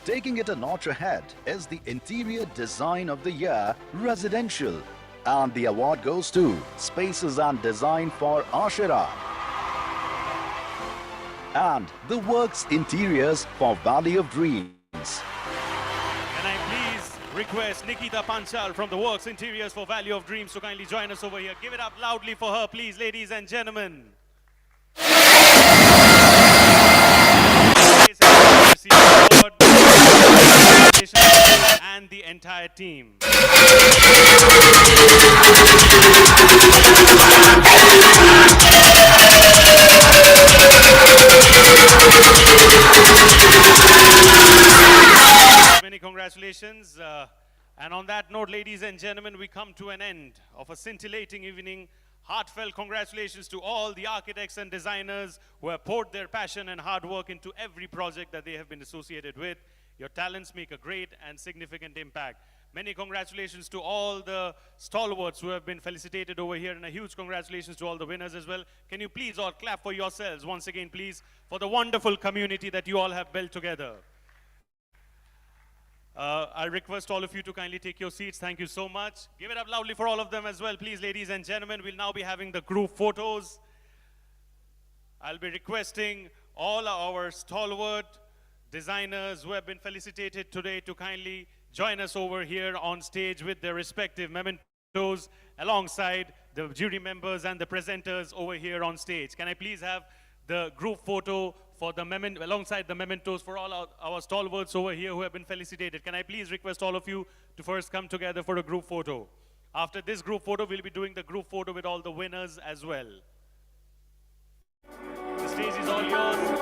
Taking it a notch ahead is the Interior Design of the Year, Residential. And the award goes to Spaces and Design for Ashira. And the Works Interiors for Valley of Dreams. Can I please request Nikita Panchal from the Works Interiors for Valley of Dreams to kindly join us over here. Give it up loudly for her, please, ladies and gentlemen. And the entire team. Many congratulations. And on that note, ladies and gentlemen, we come to an end of a scintillating evening. Heartfelt congratulations to all the architects and designers who have poured their passion and hard work into every project that they have been associated with. Your talents make a great and significant impact. Many congratulations to all the stalwarts who have been felicitated over here, and a huge congratulations to all the winners as well. Can you please all clap for yourselves once again, please, for the wonderful community that you all have built together. I request all of you to kindly take your seats. Thank you so much. Give it up loudly for all of them as well, please, ladies and gentlemen. We'll now be having the group photos. I'll be requesting all our stalwart designers who have been felicitated today to kindly join us over here on stage with their respective mementos alongside the jury members and the presenters over here on stage. Can I please have the group photo for the alongside the mementos for all our stalwarts over here who have been felicitated? Can I please request all of you to first come together for a group photo? After this group photo, we'll be doing the group photo with all the winners as well. The stage is all yours.